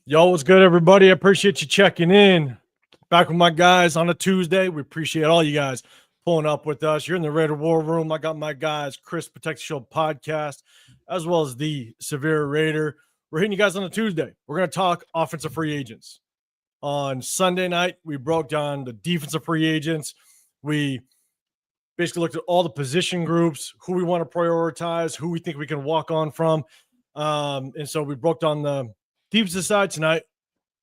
Yo, what's good, everybody? I appreciate you checking in. Back with my guys on a Tuesday. We appreciate all you guys pulling up with us. You're in the Raider War Room. I got my guys, Chris Protect the Shield Podcast, as well as the Severe Raider. We're hitting you guys on a Tuesday. We're going to talk offensive free agents. On Sunday night, we broke down the defensive free agents. We basically looked at all the position groups, who we want to prioritize, who we think we can walk on from. And so we broke down the defensive side. Tonight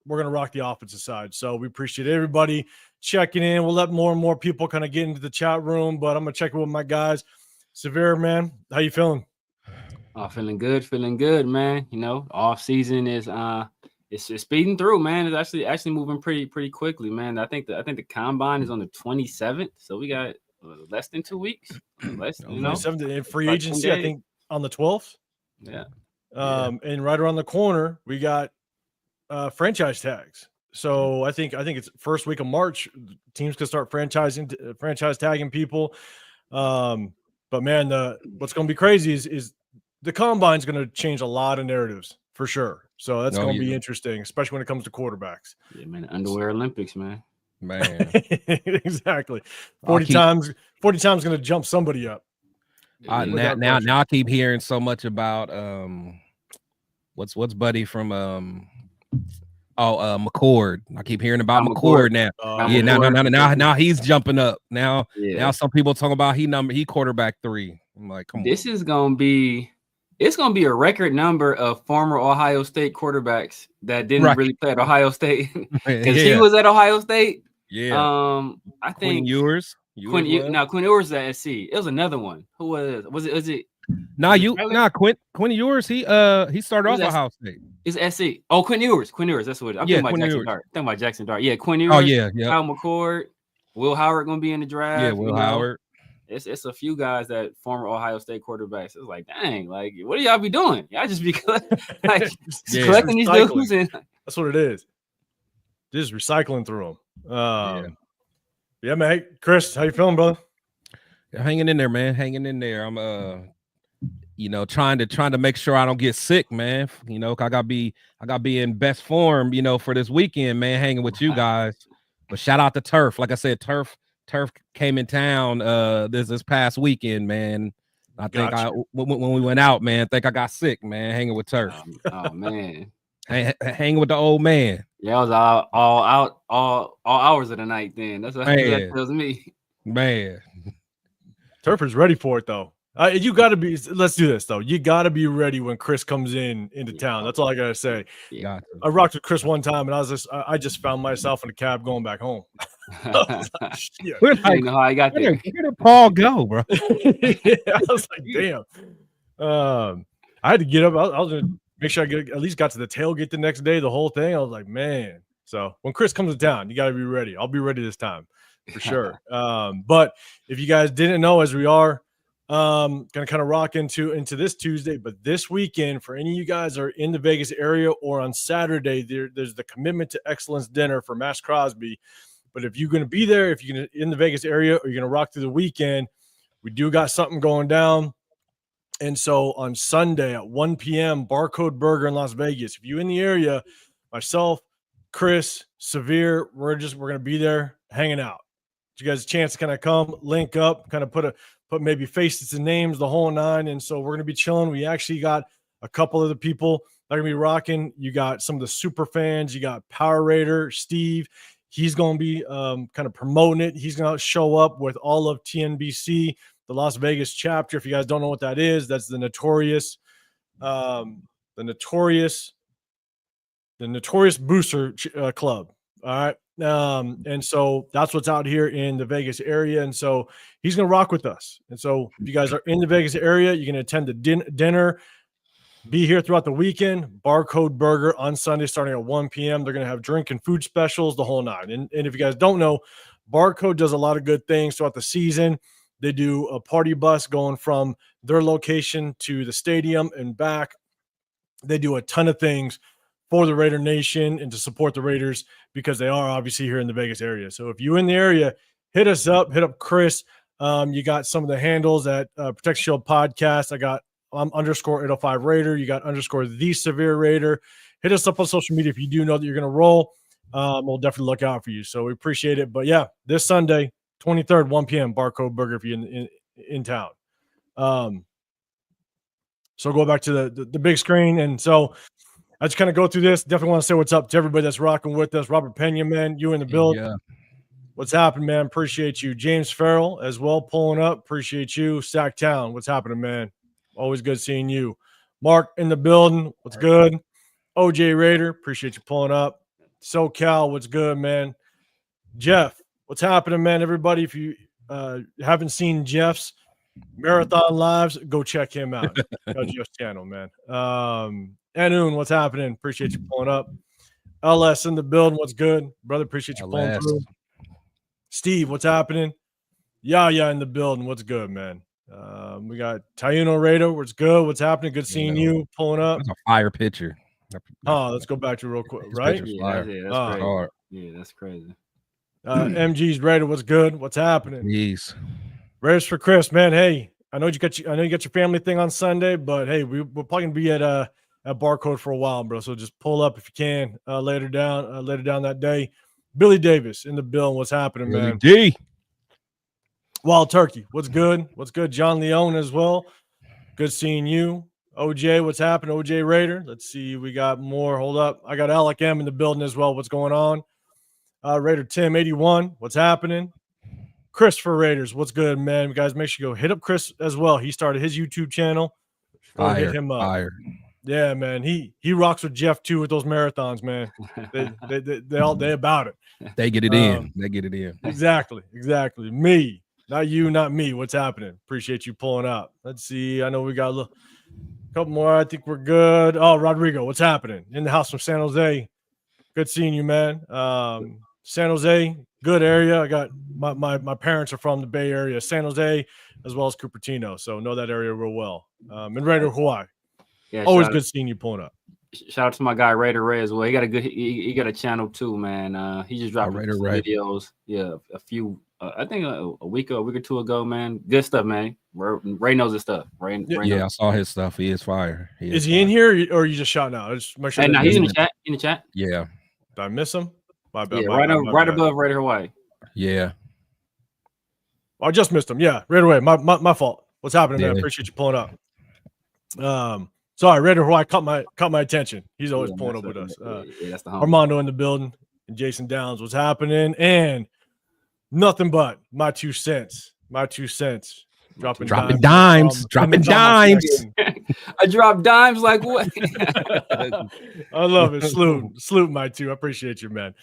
we're going to rock the offensive side. So we appreciate everybody checking in. We'll let more and more people kind of get into the chat room, but I'm going to check in with my guys. Severe, man, how you feeling? Feeling good, man. You know, off season is it's speeding through, man. It's actually moving pretty quickly, man. I think the combine is on the 27th, so we got less than 2 weeks. Less, you know, 27th, free agency, I think, on the 12th. Yeah. And right around the corner, we got franchise tags. So I think it's first week of March. Teams can start franchise tagging people. But man, what's going to be crazy is the combine's going to change a lot of narratives for sure. So that's going to be interesting, especially when it comes to quarterbacks. Yeah, man, underwear Olympics, man. Exactly. 40 times going to jump somebody up. Now I keep hearing so much about what's buddy from McCord. I keep hearing about McCord now. Now he's jumping up. Now some people talking about he quarterback 3. I'm like, come on. It's gonna be a record number of former Ohio State quarterbacks that didn't really play at Ohio State. Because he was at Ohio State. Yeah. I think Quinn Ewers. Quinn Ewers was at SC. It was another one. Who was it? Quinn Ewers. He started off Ohio State. It's SC. Oh, Quinn Ewers. That's what it is. I'm thinking about Jackson Dart. Yeah, Quinn Ewers. Oh yeah. Kyle McCord. Will Howard gonna be in the draft. Yeah, Will Howard. It's a few guys that former Ohio State quarterbacks. It's like, dang, like what do y'all be doing? Y'all just be collecting these dudes. That's what it is. Just recycling through them. Yeah, man. Hey, Chris, how you feeling, brother? Hanging in there, man. Hanging in there. I'm trying to make sure I don't get sick, man. You know, I gotta be in best form, for this weekend, man, hanging with you guys. But shout out to Turf. Like I said, Turf came in town this past weekend, man. I think when we went out, man, I got sick, man, hanging with Turf. Oh man. Hanging with the old man. Yeah, I was all hours of the night then. That's what that tells me. Man. Turfer's ready for it though. You got to be. Let's do this though. You got to be ready when Chris comes into town. That's all I gotta say. Yeah. I rocked with Chris one time, and I just found myself in a cab going back home. I didn't know how I got there. Where did Paul go, bro? Yeah, I was like, damn. I had to get up. I was gonna make sure I at least got to the tailgate the next day. The whole thing. I was like, man. So when Chris comes to town, you got to be ready. I'll be ready this time for sure. But if you guys didn't know, as we are gonna kind of rock into this Tuesday, but this weekend, for any of you guys that are in the Vegas area or on Saturday, there's the Commitment to Excellence dinner for Max Crosby. But if you're gonna be there, if you're in the Vegas area or you're gonna rock through the weekend, we do got something going down. And so on Sunday at 1 p.m., Barcode Burger in Las Vegas. If you're in the area, myself, Chris, Severe, we're gonna be there hanging out. You guys a chance to kind of come, link up, kind of put maybe faces and names, the whole nine. And so we're going to be chilling. We actually got a couple of the people that are going to be rocking. You got some of the super fans. You got Power Raider, Steve. He's going to be kind of promoting it. He's going to show up with all of TNBC, the Las Vegas chapter. If you guys don't know what that is, that's the Notorious Booster Club. All right. And so that's what's out here in the Vegas area. And so he's going to rock with us. And so if you guys are in the Vegas area, you're going to attend the dinner, be here throughout the weekend. Barcode Burger on Sunday starting at 1 p.m. They're going to have drink and food specials, the whole nine. And if you guys don't know, Barcode does a lot of good things throughout the season. They do a party bus going from their location to the stadium and back. They do a ton of things for the Raider Nation and to support the Raiders because they are obviously here in the Vegas area. So if you're in the area, hit us up, hit up Chris. You got some of the handles at Protect Shield Podcast. I got _805 Raider. You got _ the Severe Raider. hit us up on social media if you do know that you're going to roll. We'll definitely look out for you. So we appreciate it. But yeah, this Sunday, 23rd, 1 p.m. Barcode Burger if you're in town. So go back to the big screen. And so I just kind of go through this. Definitely want to say what's up to everybody that's rocking with us. Robert Pena, man, you in the build. Yeah. What's happening, man? Appreciate you. James Farrell as well, pulling up. Appreciate you. Sacktown, what's happening, man? Always good seeing you. Mark in the building. What's good? OJ Raider, appreciate you pulling up. SoCal, what's good, man? Jeff, what's happening, man? Everybody, if you haven't seen Jeff's Marathon Lives, go check him out. Jeff's channel, man. Anun, what's happening? Appreciate you pulling up. LS in the building, what's good? Brother, appreciate you pulling through. Steve, what's happening? Yaya in the building, what's good, man? We got Tayuno Rado, what's good? What's happening? Good seeing you pulling up. That's a fire picture. Oh, let's go back to real quick, right? Yeah, that's crazy. Yeah, that's crazy. MG's Raider, what's good? What's happening? Jeez. Raiders for Chris, man. Hey, I know you got your family thing on Sunday, but hey, we're probably gonna be at Barcode for a while, bro. So just pull up if you can later down that day. Billy Davis in the bill. What's happening, man? D. Wild Turkey, what's good? What's good? John Leone as well. Good seeing you. OJ, what's happening? OJ Raider. Let's see. We got more. Hold up. I got Alec M in the building as well. What's going on? Raider Tim 81. What's happening? Christopher Raiders. What's good, man? You guys, make sure you go hit up Chris as well. He started his YouTube channel. Go hit him up. Fire. Yeah, man. He rocks with Jeff too with those marathons, man. They about it. They get it in. They get it in. Exactly. Me. Not you, not me. What's happening? Appreciate you pulling up. Let's see. I know we got a couple more. I think we're good. Oh, Rodrigo, what's happening? In the house from San Jose. Good seeing you, man. San Jose, good area. I got my parents are from the Bay Area, San Jose, as well as Cupertino. So know that area real well. And Raider, Hawaii. Yeah, always good seeing you pulling up. Shout out to my guy Raider Ray as well. He got a good. He got a channel too, man. He just dropped videos. Yeah, a few. I think a week or two ago, man. Good stuff, man. Ray knows his stuff. Ray I saw his stuff. He is fire. Is he in here or are you just shouting out? Just make sure. Hey, he's in the chat. In the chat. Yeah. Did I miss him? My bad. Yeah, right above Raider Hawaii. Yeah. I just missed him. Yeah, right away. My fault. What's happening, man? Appreciate you pulling up. Sorry, Raider Hawaii caught my attention. He's always pulling up with us. That's the Armando in the building and Jason Downs. What's happening? And nothing but my 2 cents. Dropping dimes. I drop dimes like what? I love it. Salute my 2. I appreciate you, man.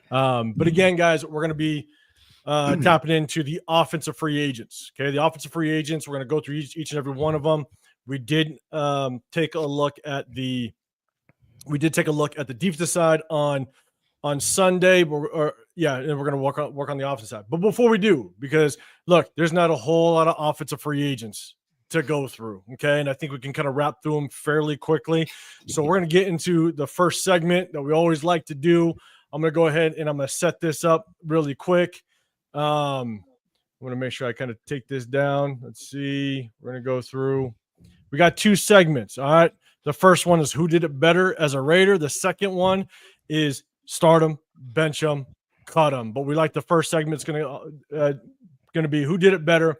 But again, guys, we're gonna be tapping into the offensive free agents. Okay, the offensive free agents. We're gonna go through each and every one of them. We did take a look at the defensive side on Sunday, and we're gonna work on the offensive side. But before we do, because look, there's not a whole lot of offensive free agents to go through. Okay, and I think we can kind of wrap through them fairly quickly. So we're gonna get into the first segment that we always like to do. I'm gonna go ahead and I'm gonna set this up really quick. I'm gonna make sure I kind of take this down. Let's see. We're gonna go through. We got 2 segments. All right. The first one is who did it better as a Raider. The second one is start them, bench them, cut them. But we like the first segment's gonna be who did it better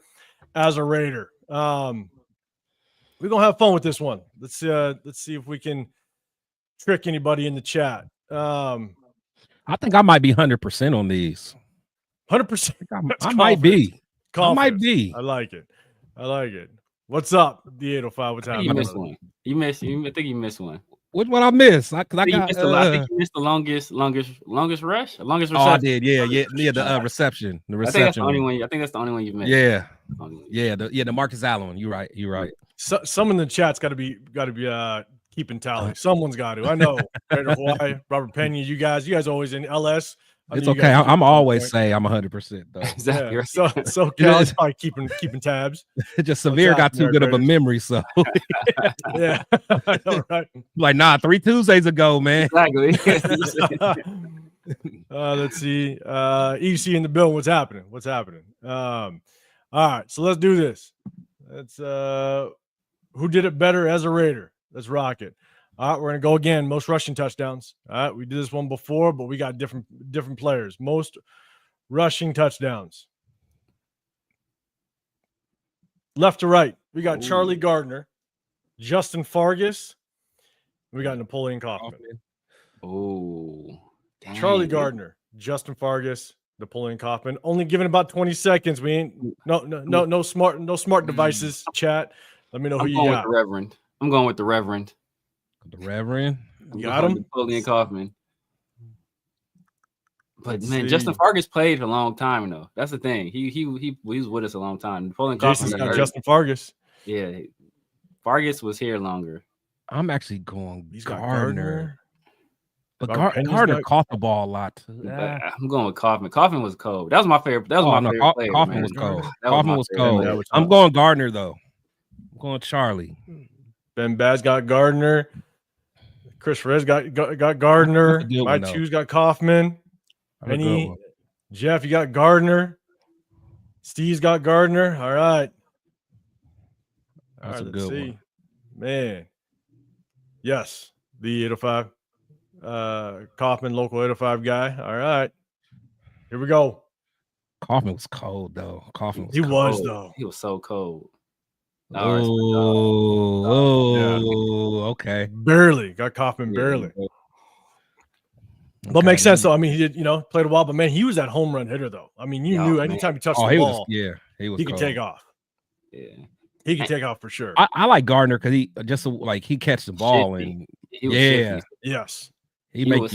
as a Raider. We're gonna have fun with this one. Let's see if we can trick anybody in the chat. I think I might be 100% on these. 100%. I might be. Confidence. I might be. I like it. What's up, the 805? What's happening? You missed one. I think you missed one. Which one I missed? I think you missed the longest rush. Longest reception. Oh, I did. Yeah. The reception. The reception. I think that's the only one. I think that's the only one you've missed. Yeah. The Marcus Allen. You're right. So, some in the chat's got to be keeping tally. Someone's got to. I know. Hawaii, Robert Pena, you guys always in LS. It's okay. I'm always say I'm 100% though. Exactly. Yeah. So Cal's probably keeping tabs. Just Severe got too good of a memory, so yeah. I know, right? Like 3 Tuesdays ago, man. Exactly. Let's see. EC in the building. What's happening? All right. So let's do this. Let's who did it better as a Raider? Let's rock it. All right, we're gonna go again. Most rushing touchdowns. All right, we did this one before, but we got different players. Most rushing touchdowns. Left to right, we got Charlie Gardner, Justin Fargas. We got Napoleon Kaufman. Oh, Charlie Gardner, Justin Fargas, Napoleon Kaufman. Only given about 20 seconds. We ain't no smart devices. Chat. Let me know who you got. With the Reverend. I'm going with the Reverend. The Reverend. You got him. Napoleon Kaufman. But man, Justin Fargas played for a long time though. That's the thing. He was with us a long time. Napoleon Jason's Kaufman. got Justin Fargas. Yeah, Fargas was here longer. I'm actually going Gardner. But Gardner caught the ball a lot. I'm going with Kaufman. Kaufman was cold. That was my favorite. That was my favorite player. Kaufman was cold. Kaufman was cold. I'm going Gardner though. I'm going Charlie. Ben Baz got Gardner. Chris Rez got Gardner. My choose got Kaufman. Jeff, you got Gardner. Steve's got Gardner. All right. That's a good one. Man. Yes. The 805. Kaufman, local 805 guy. All right. Here we go. Kaufman was cold, though. He was, though. He was so cold. Okay. Barely. Got Kaufman barely. But makes sense, though. I mean, he did, played a while, but man, he was that home run hitter, though. I mean, you knew anytime he touched the ball, he could take off. Yeah. He could take off for sure. I like Gardner because he he catch the ball and yes. He was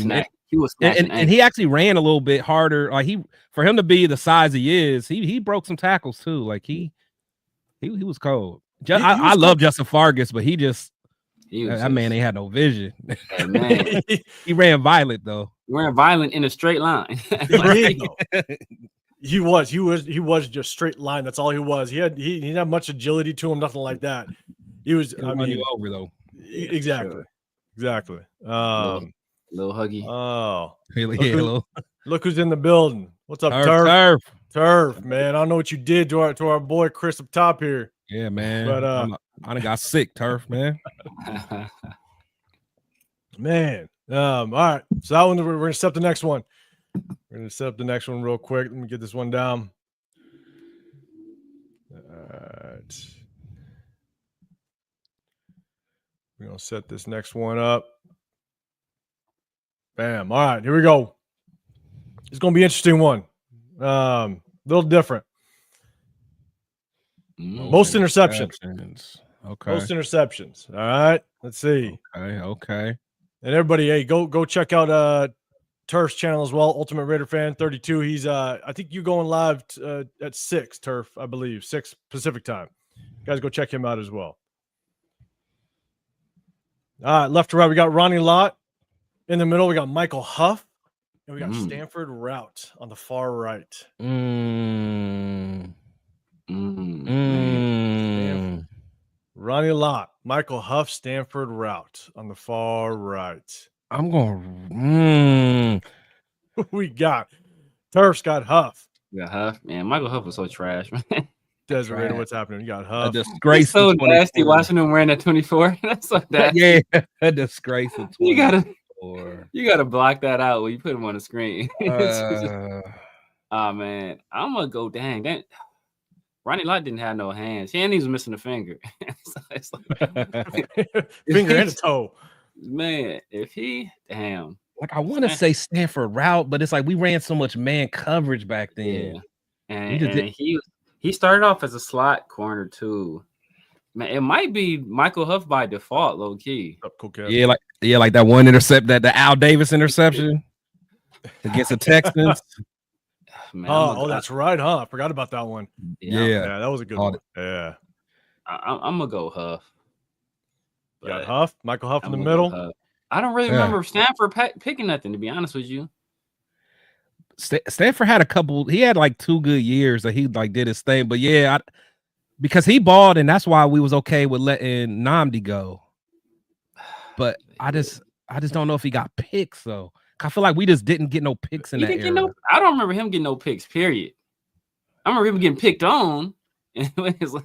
and he actually ran a little bit harder. Like for him to be the size he is, he broke some tackles too. Like he was cold. I love Justin Fargas, but that man ain't had no vision. Hey, man. He ran violent though. He ran violent in a straight line. He was just straight line. That's all he was. He didn't have much agility to him, nothing like that. He was run you over though. Exactly. Exactly. Little huggy. Oh, look who's in the building. What's up, Turf? Turf, man. I don't know what you did to our boy Chris up top here. Yeah, man. But I done got sick, Turf, man. Man. All right. So that one we're gonna set up the next one. We're gonna set up the next one real quick. Let me get this one down. All right. We're gonna set this next one up. Bam. All right, here we go. It's gonna be an interesting one. A little different. Most interceptions. Okay. Most interceptions. All right. Let's see. Okay. And everybody, hey, go check out Turf's channel as well. Ultimate Raider Fan 32. He's I think you going live at 6 Turf, I believe, 6 Pacific time. Guys, go check him out as well. All right, left to right, we got Ronnie Lott. In the middle, we got Michael Huff. And we got Stanford Route on the far right. Ronnie Lott, Michael Huff, Stanford Route on the far right. I'm going. We got Turf's got Huff. You got Huff, man. Michael Huff was so trash, man. Desert Raider, what's happening? You got Huff. A disgrace. It's so nasty watching him wearing that 24. That's so nasty. Yeah, a disgrace. You gotta block that out when you put him on the screen. Oh man, I'm gonna go. Dang, that Ronnie Lott didn't have no hands. He was missing a finger. So it's like, finger and a toe. Man, like I want to say Stanford Route, but it's like we ran so much man coverage back then. Yeah. And he started off as a slot corner too. Man, it might be Michael Huff by default, low key. Like that one intercept, the Al Davis interception against the Texans. Man, that's right, huh? I forgot about that one. Yeah, that was a good one. Yeah, I'm gonna go Huff. You got Huff, Michael Huff in the middle. I don't really remember Stanford picking nothing, to be honest with you. Stanford had a couple. He had like 2 good years that he like did his thing, but because he balled, and that's why we was okay with letting Nnamdi go. But I just don't know if he got picks though. I feel like we just didn't get no picks in that era. I don't remember him getting no picks. Period. I remember him getting picked on. And it's like,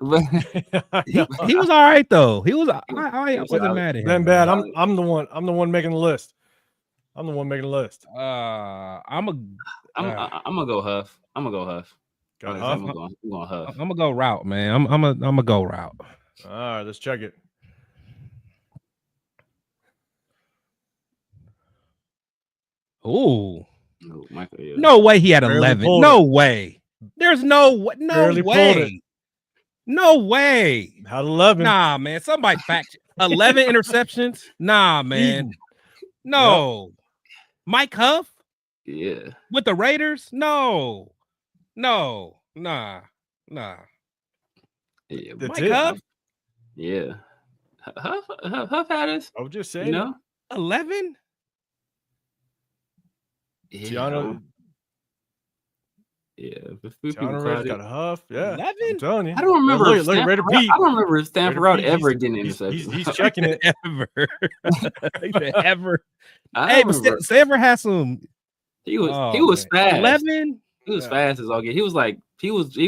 But He was all right though. He was. I wasn't mad at him. Then bad. I'm the one. I'm the one making the list. I'm the one making the list. I'm gonna go Huff. I'm gonna go Huff. Got I'm Huff? going Huff. I'm gonna go route, man. I'm gonna go route. All right, let's check it. Ooh, Oh, Michael, yeah. no way he had Barely 11. pulled No way. There's no Barely pulled it. way. No way. Had 11. Nah, man. Somebody fact 11 interceptions. Nah, man. No. Mike Huff Yeah. with the Raiders? No. Nah. Yeah. That's Mike it. Huff? Yeah. Huff had us. I was just saying. You know? 11? Yeah. Tiana Tiana got a Huff. Yeah. 11? I'm telling you. I don't remember. Look at Raider I Pete. don't remember if Stanford Raider Route Pete, ever he's- did an interception. He's checking it. Ever. I Hey, don't but remember. Stanford has some. He was fast. 11? He was Yeah. fast as all get. He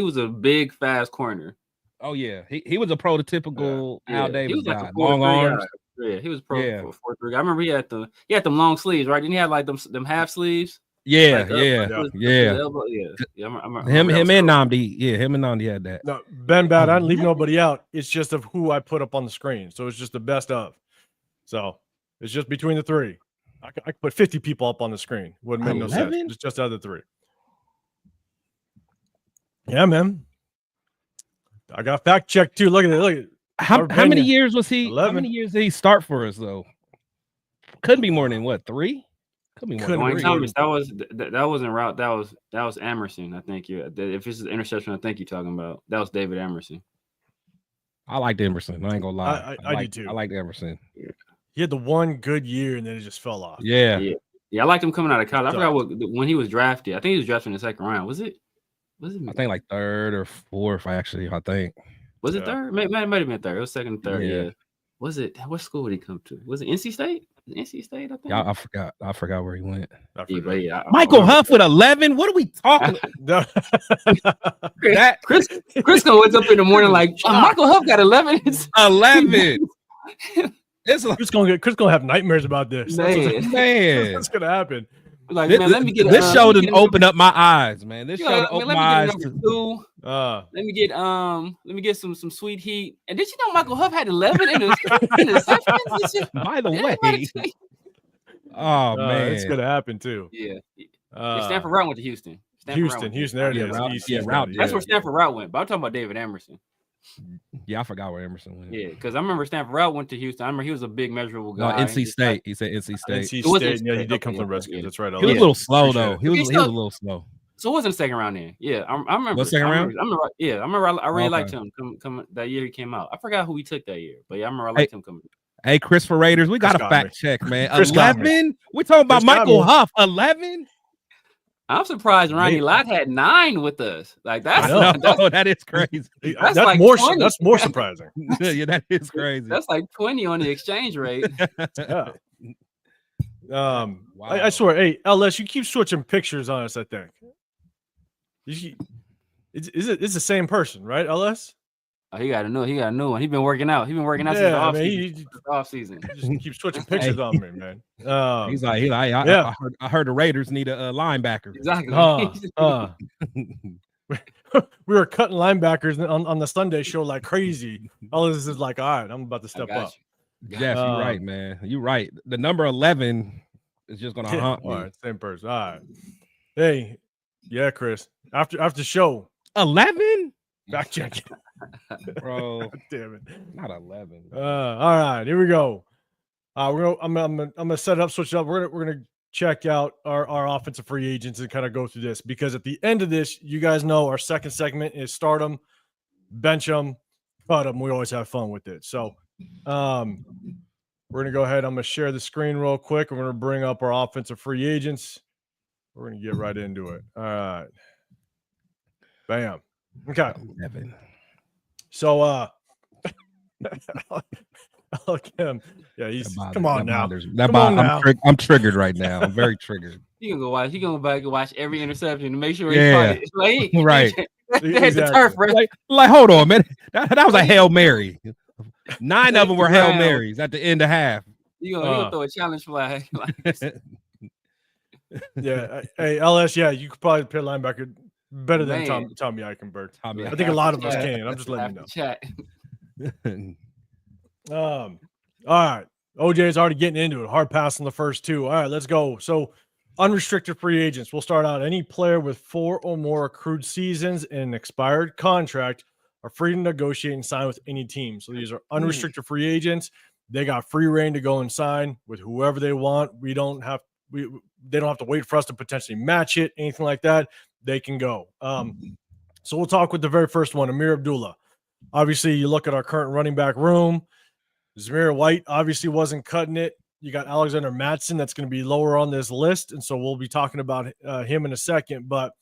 was a big fast corner. Oh, yeah. He was a prototypical Al He Davis was like guy. a Long 4-3 arms. guy. Yeah, he was pro Yeah. for 4-3. I remember he had them long sleeves, right? Didn't he have like them half sleeves? Yeah, Like, yeah, up to yeah. the elbow? Yeah. I remember Him that was and cool. Namdi. Yeah, him and Namdi had that. No, Ben Bad. I didn't leave nobody out. It's just of who I put up on the screen. So it's just the best of. So it's just between the three. I could put 50 people up on the screen. Wouldn't make no sense. 11? It's just out of the three. Yeah, man. I got fact checked too. Look at it. Look at it. How many Penny. years was he? 11. How many years did he start for us though? Couldn't be more than what, 3? Could be more Couldn't than be. Dwayne 3. Thomas, that wasn't route. That was Emerson. I think if it's the interception, I think you're talking about. That was David Emerson. I liked Emerson. I ain't gonna lie. I did too. I liked Emerson. He had the one good year and then it just fell off. Yeah. Yeah, I liked him coming out of college. I Sorry. forgot when he was drafted. I think he was drafted in the second round. Was it? I think like 3rd or 4th. I think. Was it Yeah. third? Might have been third. It was second, third. Yeah. Yeah. Was it? What school did he come to? Was it NC State? NC State, I think. Yeah, I forgot where he went. I Yeah, forgot. but yeah. Michael Huff with 11. What are we talking? No. That Chris gonna wake up in the morning like Michael Huff got 11. 11. It's like, Chris gonna have nightmares about this. Man. man. That's gonna happen. Like, This, man, let me get this show let me didn't get a open up my eyes, man. This You show know, done opened let my me eyes. get number 2. Let me get some sweet heat. And did you know Michael Huff had 11 in the By the way, oh man, it's gonna happen too. Yeah. Stanford Route went to Houston. Houston, there it Yeah, is. Route- East, yeah, East, Route, That's where Stanford Route went. But I'm talking about David Emerson. yeah, I forgot where Emerson went. Yeah, because I remember Stanford Route went to Houston. I remember he was a big, measurable No, guy. NC State. He said NC State. NC It was State. NC Yeah, he State. did come Okay, from yeah, Redskins. yeah. That's right. He was a Yeah. little slow Appreciate though. it. He was He's a still- little slow. So it wasn't the second round then. Yeah, I remember. What, second round? I remember. I really Okay. liked him. Come that year he came out. I forgot who he took that year, but yeah, I remember I liked him coming. Hey, Chris for Raiders, we got Chris to got fact me. check, man. Chris got me. 11? We're talking about Chris got Michael me. Huff. 11? I'm surprised Ronnie Man. Lott had 9 with us. Like that's I know. No, that is crazy. That's That's like more. 20. That's more surprising. Yeah, that is crazy. that's like 20 on the exchange rate. Yeah. Wow. I swear. Hey, LS, you keep switching pictures on us. I think. It's the same person, right? LS. Oh, he got a new one. He been working out. Since Yeah, the man, off season. Just keep switching pictures on me, man. He's like, yeah. I heard the Raiders need a linebacker. Exactly. We were cutting linebackers on the Sunday show like crazy. All this is like, all right, I'm about to step got up. you. Yes, you're right, man. You're right. The number 11 is just gonna haunt All me. right, same person. All right. Hey, yeah, Chris. After show, 11, fact check. bro. Damn it. Not 11. All right, here we go. I'm gonna set it up, switch it up. We're gonna check out our offensive free agents and kind of go through this because at the end of this, you guys know our second segment is start them, bench them, cut them. We always have fun with it. So, we're gonna go ahead. I'm gonna share the screen real quick. We're gonna bring up our offensive free agents. We're gonna get right into it. All right. Bam. Okay. 11. So I look at him. Yeah, he's come on now. Come on now. I'm triggered right now. I'm very triggered. He gonna go back and watch every interception to make sure Yeah. he caught it. Like, Right. They hit the turf, bro. Like, hold on, man. That was a Hail Mary. 9 of them were Hail Wow. Marys at the end of half. You gonna throw a challenge flag? Yeah. Hey, LS. Yeah, you could probably play linebacker better than Man. Tommy Eichenberg. Tommy I think a lot of us can. I'm just letting you know. Chat. All right. OJ is already getting into it. Hard pass on the first two. All right, let's go. So, unrestricted free agents. We'll start out. Any player with 4 or more accrued seasons and an expired contract are free to negotiate and sign with any team. So these are unrestricted free agents. They got free reign to go and sign with whoever they want. They don't have to wait for us to potentially match it, anything like that. They can go. So we'll talk with the very first one, Amir Abdullah. Obviously, you look at our current running back room. Zamir White obviously wasn't cutting it. You got Alexander Mattson that's going to be lower on this list, and so we'll be talking about him in a second. But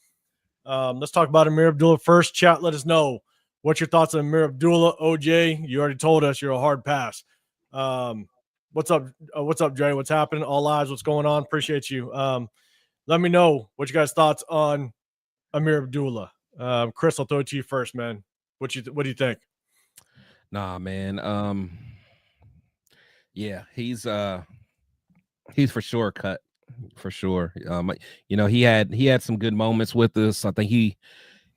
let's talk about Amir Abdullah first. Chat, let us know what's your thoughts on Amir Abdullah. OJ, you already told us you're a hard pass. What's up? What's up, Jay? What's happening? All lives, what's going on? Appreciate you. Let me know what you guys' thoughts on Amir Abdullah. Chris, I'll throw it to you first, man. What do you think? Nah, man. Yeah, he's for sure cut, for sure. He had some good moments with us. I think he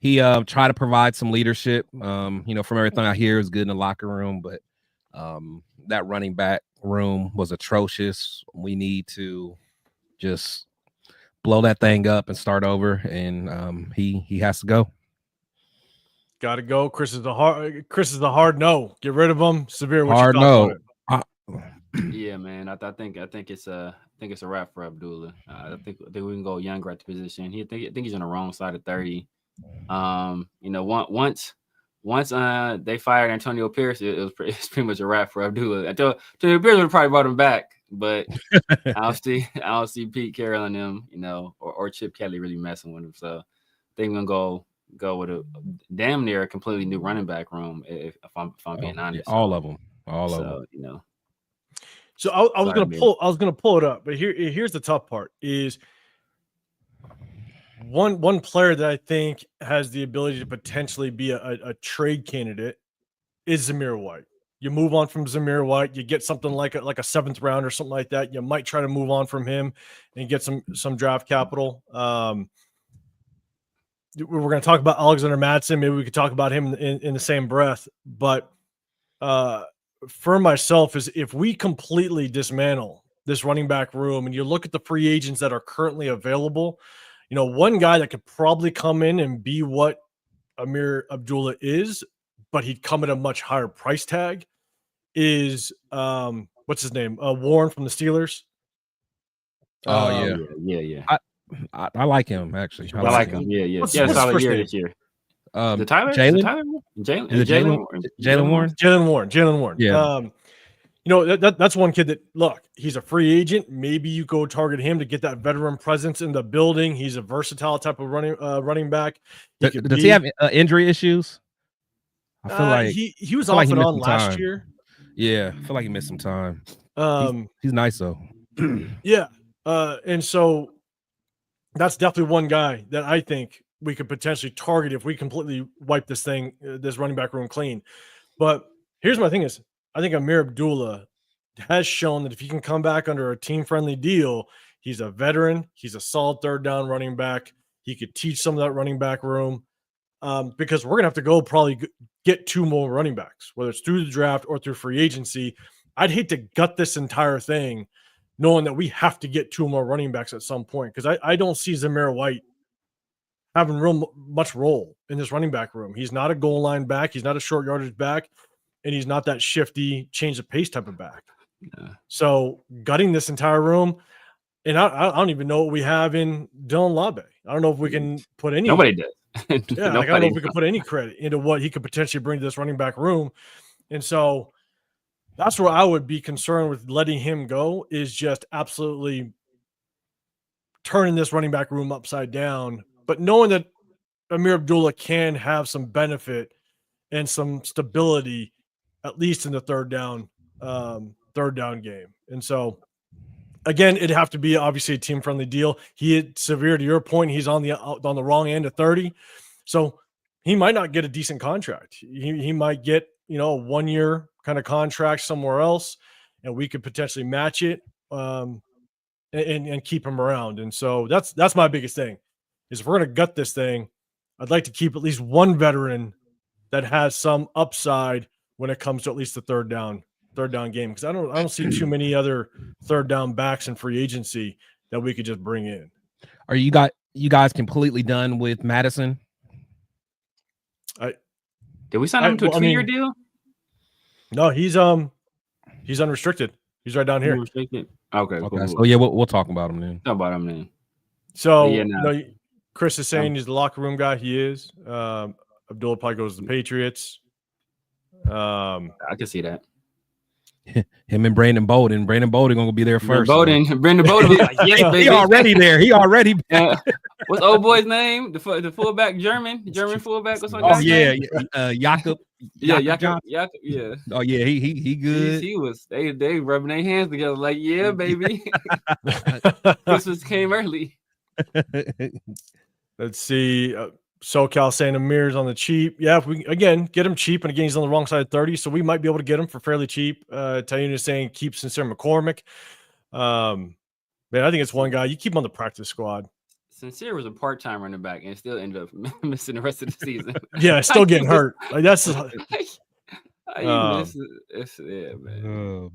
tried to provide some leadership. From everything I hear, is good in the locker room, but that running back room was atrocious. We need to just blow that thing up and start over, and he has to go. Got to go. Chris is the hard no. Get rid of him. Severe. What's Hard your thoughts no. on it? Yeah, man. I think it's a wrap for Abdullah. I think we can go younger at the position. I think he's on the wrong side of 30. Once they fired Antonio Pierce, it's pretty much a wrap for Abdullah. Antonio Pierce would probably brought him back, but I don't see Pete Carroll and them, or Chip Kelly really messing with him. So I think we're gonna go with a damn near a completely new running back room. If I'm being honest, all of them. So I was gonna pull it up, but here's the tough part is one player that I think has the ability to potentially be a trade candidate is Zamir White. You move on from Zamir White, you get something like a 7th round or something like that. You might try to move on from him and get some draft capital. We're going to talk about Alexander Mattson. Maybe we could talk about him in the same breath. But for myself, is if we completely dismantle this running back room and you look at the free agents that are currently available, one guy that could probably come in and be what Amir Abdullah is, but he'd come at a much higher price tag is what's his name? Warren from the Steelers. Oh yeah. I like him actually. I like him. Yeah. What's solid year this year. The Tyler? Jalen Warren. Yeah. That's one kid that, look, he's a free agent. Maybe you go target him to get that veteran presence in the building. He's a versatile type of running back. Does he have injury issues? I feel like he was off and on last year. Yeah, I feel like he missed some time. He's nice though. Yeah. And so that's definitely one guy that I think we could potentially target if we completely wipe this running back room clean. But here's my thing is, I think Amir Abdullah has shown that if he can come back under a team-friendly deal, he's a veteran. He's a solid 3rd down running back. He could teach some of that running back room because we're going to have to go probably get 2 more running backs, whether it's through the draft or through free agency. I'd hate to gut this entire thing knowing that we have to get 2 more running backs at some point, because I don't see Zamir White having much role in this running back room. He's not a goal line back. He's not a short yardage back, and he's not that shifty, change of pace type of back. Yeah. So gutting this entire room, and I don't even know what we have in Dylan Labe. I don't know if we can put any. Nobody did. Yeah, I don't know if we can put any credit into what he could potentially bring to this running back room. And so that's where I would be concerned with letting him go, is just absolutely turning this running back room upside down. But knowing that Amir Abdullah can have some benefit and some stability, at least in the third down game. And so, again, it'd have to be obviously a team-friendly deal. Severe, to your point, he's on the wrong end of 30. So he might not get a decent contract. He might get, a 1-year kind of contract somewhere else, and we could potentially match it and keep him around. And so that's my biggest thing is if we're going to gut this thing, I'd like to keep at least one veteran that has some upside when it comes to at least the third down game. Because I don't see too many other third down backs in free agency that we could just bring in. Are you guys completely done with Madison? Did we sign him to a 2-year deal? No, he's unrestricted. He's right down here. Unrestricted. Okay. Cool. So yeah, we'll talk about him then. Talk about him then. So Chris is saying he's the locker room guy. He is. Abdullah probably goes to the Patriots. I can see that. Him and Brandon Bolden. Brandon Bolden gonna be there first. Brandon Bolden was like, yes, baby. He already there. He already. What's old boy's name? The fullback, German fullback or something. Oh yeah, Jakob. Yeah. Oh yeah, he good. He was. They rubbing their hands together like, yeah, baby. Christmas came early. Let's see. SoCal saying Amir's on the cheap. Yeah, if we again get him cheap, and again he's on the wrong side of 30, so we might be able to get him for fairly cheap. Tayyun is saying keep Sincere McCormick. Man, I think it's one guy you keep him on the practice squad. Sincere was a part-time running back and still ended up missing the rest of the season. Yeah, still getting hurt. Like that's man.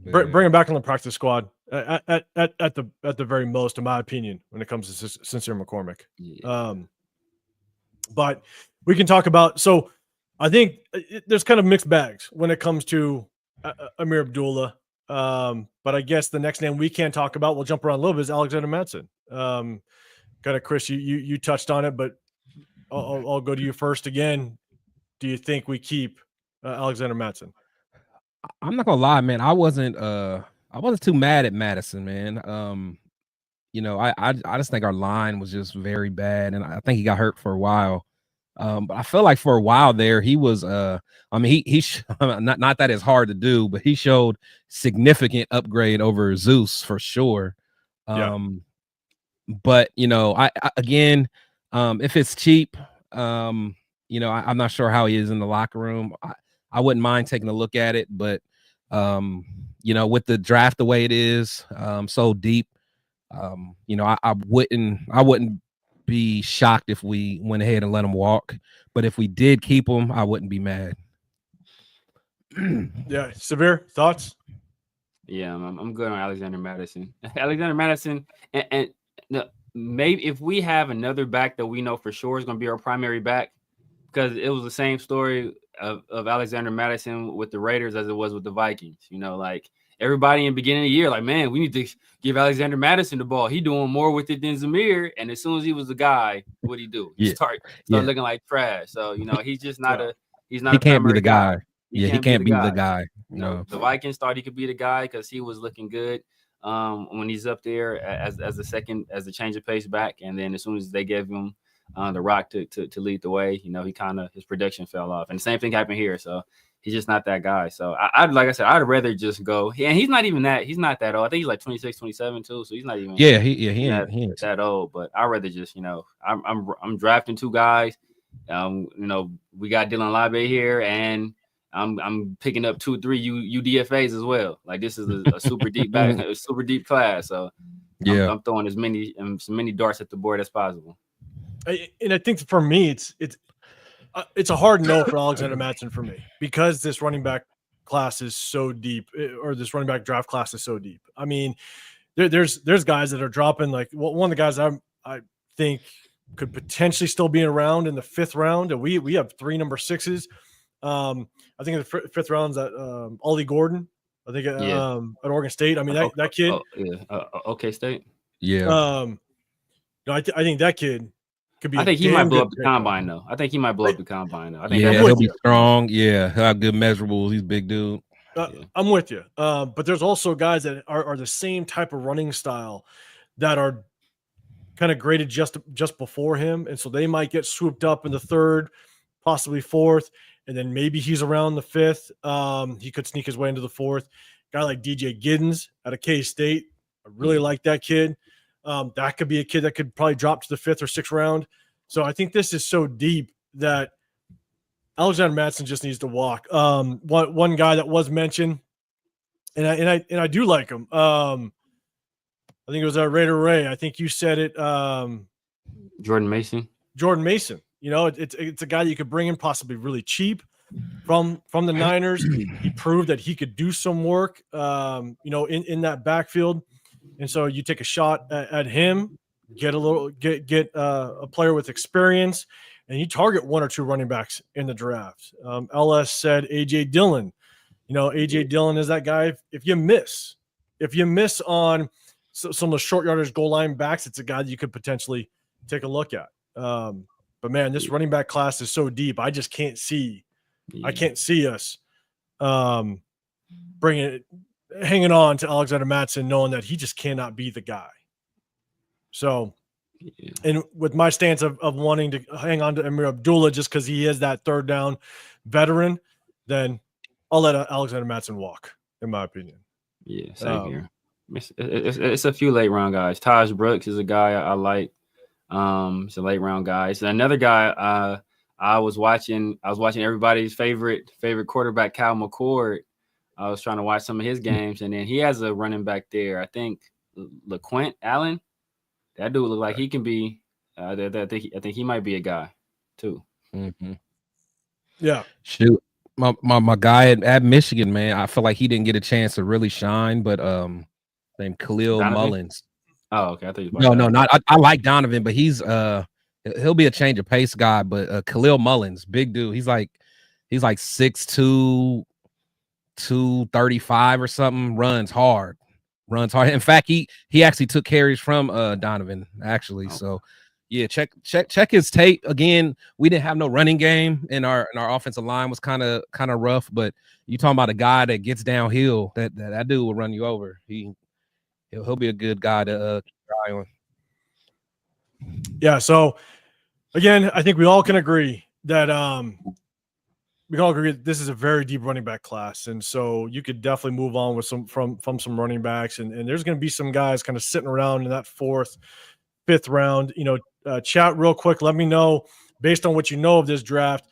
Bring him back on the practice squad at the very most, in my opinion, when it comes to Sincere McCormick. Yeah. But we can talk about. So I think there's kind of mixed bags when it comes to Amir Abdullah. But I guess the next name we can talk about, we'll jump around a little bit, is Alexander Mattson. Kind of Chris, you touched on it, but I'll go to you first again. Do you think we keep Alexander Mattson? I'm not gonna lie, man. I wasn't too mad at Madison, man. I just think our line was just very bad, and I think he got hurt for a while. But I feel like for a while there, he was. He not that it's hard to do, but he showed significant upgrade over Zeus for sure. But I again, if it's cheap, I'm not sure how he is in the locker room. I wouldn't mind taking a look at it, but with the draft the way it is, so deep. I wouldn't be shocked if we went ahead and let him walk, but if we did keep him, I wouldn't be mad. Yeah, Severe thoughts? Yeah, I'm good on Alexander Mattison. And maybe if we have another back that we know for sure is going to be our primary back, because it was the same story of Alexander Mattison with the Raiders as it was with the Vikings. Like everybody in the beginning of the year, like, man, we need to give Alexander Mattison the ball. He doing more with it than Zamir. And as soon as he was the guy, what'd he do? He start looking like trash. So, he's just not he can't be the guy. He can't be the guy. No. The Vikings thought he could be the guy because he was looking good when he's up there as the change of pace back. And then as soon as they gave him the rock to lead the way, his production fell off. And the same thing happened here. So he's just not that guy. So I'd rather just go. And he's not even that. He's not that old. I think he's like 26, 27 too. So he's not even. Yeah, he ain't that old. But I'd rather just I'm drafting two guys. We got Dylan Labe here, and I'm picking up 2-3 UDFAs as well. Like this is a super deep back, a super deep class. So I'm throwing as many darts at the board as possible. And I think for me, it's a hard no for Alexander Mattson for me because this running back class is so deep, or this running back draft class is so deep. I mean, there's guys that are dropping. Like one of the guys I think could potentially still be around in the 5th round, and we have 3 number 6s. I think in the 5th round's at Ollie Gordon. I think at Oregon State. I mean that kid. OK State. Yeah. I think that kid could be. I think he might blow up the combine though. I think he'll be strong. Yeah, he'll have good measurables. He's a big dude. I'm with you. But there's also guys that are the same type of running style that are kind of graded just before him, and so they might get swooped up in the 3rd, possibly 4th. And then maybe he's around the 5th. He could sneak his way into the 4th. Guy like DJ Giddens out of K-State. I really like that kid. That could be a kid that could probably drop to the 5th or 6th round. So I think this is so deep that Alexander Mattison just needs to walk. One guy that was mentioned, and I do like him. I think it was Raider Ray. I think you said it. Jordan Mason. Jordan Mason. You know, it's a guy that you could bring in possibly really cheap from the Niners. He proved that he could do some work, you know, in that backfield. And so you take a shot at him, get a player with experience, and you target one or two running backs in the draft. LS said AJ Dillon. You know, AJ Dillon is that guy. If you miss on some of the short yardage goal line backs, it's a guy that you could potentially take a look at. But man, this running back class is so deep. I just can't see. Yeah. I can't see us hanging on to Alexander Mattison, knowing that he just cannot be the guy. So, yeah. And with my stance of wanting to hang on to Amir Abdullah just because he is that third down veteran, then I'll let Alexander Mattison walk, in my opinion. Yeah, same here. It's a few late round guys. Taj Brooks is a guy I like. It's a late round guy. It's another guy. I was watching everybody's favorite quarterback, Cal McCord. I was trying to watch some of his games, and then he has a running back there. I think LaQuint Allen. That dude look like he can be. I think he might be a guy too. Mm-hmm. Yeah. Shoot, my guy at Michigan, man. I feel like he didn't get a chance to really shine, but named Khalil Donovan? Mullins. Oh, okay. I thought you no, not. I like Donovan, but he's he'll be a change of pace guy. But Khalil Mullins, big dude. He's like 6'2", 235 or something. Runs hard. In fact, he actually took carries from Donovan actually. Oh. So yeah, check his tape again. We didn't have no running game, and our offensive line was kind of rough. But you talking about a guy that gets downhill, that dude will run you over. He'll be a good guy to try on. Yeah. So again, I think we all can agree that this is a very deep running back class, and so you could definitely move on with some from some running backs, and there's going to be some guys kind of sitting around in that 4th, 5th round. You know, chat real quick. Let me know based on what you know of this draft.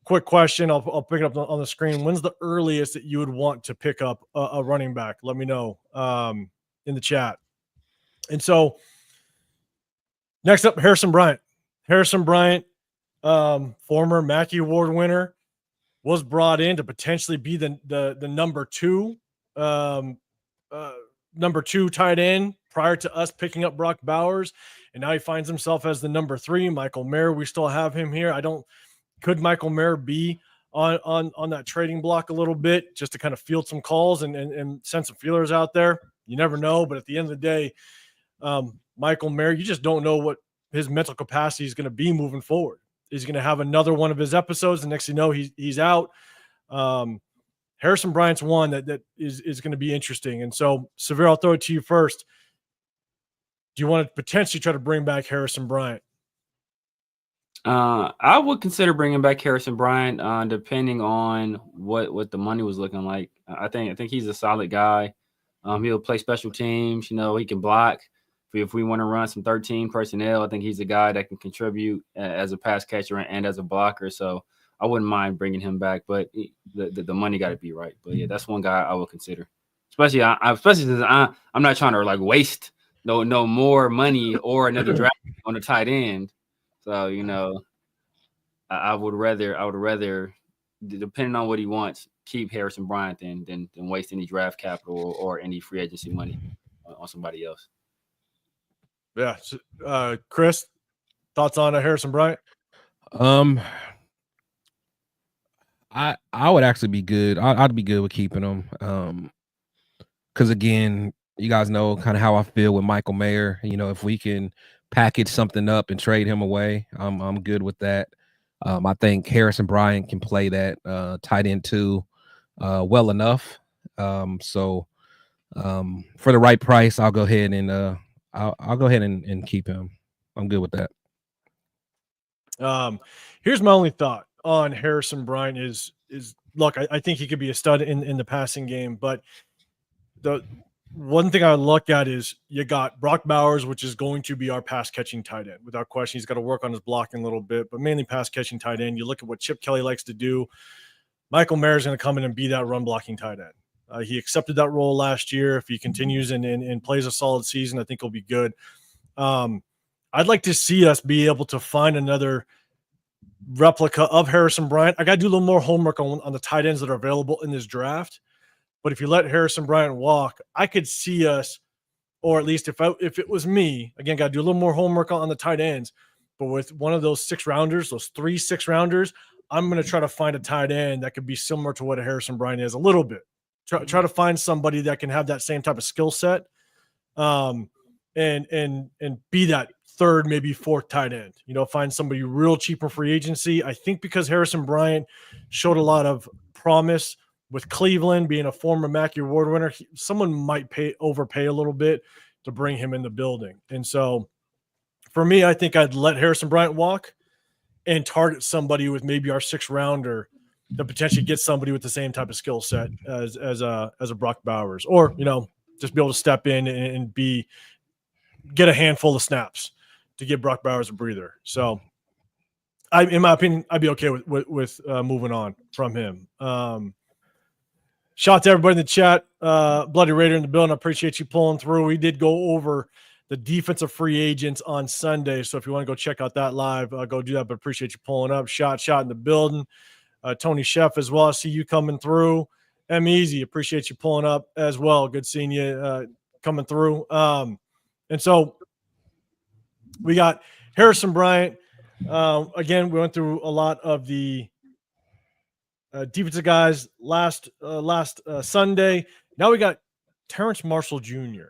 Quick question. I'll pick it up on the screen. When's the earliest that you would want to pick up a running back? Let me know in the chat. And so next up, Harrison Bryant. Harrison Bryant, former Mackey Award winner, was brought in to potentially be the number 2 tight end prior to us picking up Brock Bowers, and now he finds himself as the number 3. Michael Mayer, we still have him here. Could Michael Mayer be on that trading block a little bit just to kind of field some calls and send some feelers out there? You never know, but at the end of the day, Michael Mayer, you just don't know what his mental capacity is going to be moving forward. He's going to have another one of his episodes, and next thing you know, he's out. Harrison Bryant's one that is going to be interesting. And so, Severe, I'll throw it to you first. Do you want to potentially try to bring back Harrison Bryant? I would consider bringing back Harrison Bryant, depending on what the money was looking like. I think he's a solid guy. He'll play special teams. You know, he can block. If we want to run some 13 personnel, I think he's a guy that can contribute as a pass catcher and as a blocker. So I wouldn't mind bringing him back, but the money got to be right. But yeah, that's one guy I would consider, especially since I'm not trying to like waste no more money or another draft on a tight end. So you know, I would rather, depending on what he wants, keep Harrison Bryant than waste any draft capital or any free agency money on somebody else. Yeah. Chris, thoughts on Harrison Bryant? I would actually be good. I'd be good with keeping him. Because again, you guys know kind of how I feel with Michael Mayer. You know, if we can package something up and trade him away, I'm good with that. I think Harrison Bryant can play that tight end too well enough. So for the right price, I'll go ahead and I'll go ahead and keep him. I'm good with that. Here's my only thought on Harrison Bryant is look, I think he could be a stud in the passing game, but one thing I look at is you got Brock Bowers, which is going to be our pass catching tight end without question. He's got to work on his blocking a little bit, but mainly pass catching tight end. You look at what Chip Kelly likes to do. Michael Mayer is going to come in and be that run blocking tight end. He accepted that role last year. If he continues and plays a solid season, I think he'll be good. I'd like to see us be able to find another replica of Harrison Bryant. I got to do a little more homework on the tight ends that are available in this draft. But if you let Harrison Bryant walk, I could see us, or at least if it was me, again, got to do a little more homework on the tight ends. But with one of those 6-rounders, those 3 6-rounders, I'm going to try to find a tight end that could be similar to what a Harrison Bryant is a little bit. Try to find somebody that can have that same type of skill set, and be that 3rd, maybe 4th tight end. Find somebody real cheap for free agency. I think because Harrison Bryant showed a lot of promise with Cleveland, being a former Mackey Award winner, someone might overpay a little bit to bring him in the building. And so for me, I think I'd let Harrison Bryant walk and target somebody with maybe our 6-rounder to potentially get somebody with the same type of skill set as a Brock Bowers, or, just be able to step in and get a handful of snaps to give Brock Bowers a breather. So in my opinion, I'd be okay with moving on from him. Shout out to everybody in the chat. Bloody Raider in the building. I appreciate you pulling through. We did go over the defensive free agents on Sunday. So if you want to go check out that live, go do that. But appreciate you pulling up. Shot in the building. Tony Chef as well. I see you coming through. M Easy, appreciate you pulling up as well. Good seeing you coming through. And so we got Harrison Bryant. Again, we went through a lot of the defensive guys last Sunday. Now we got Terrence Marshall Jr.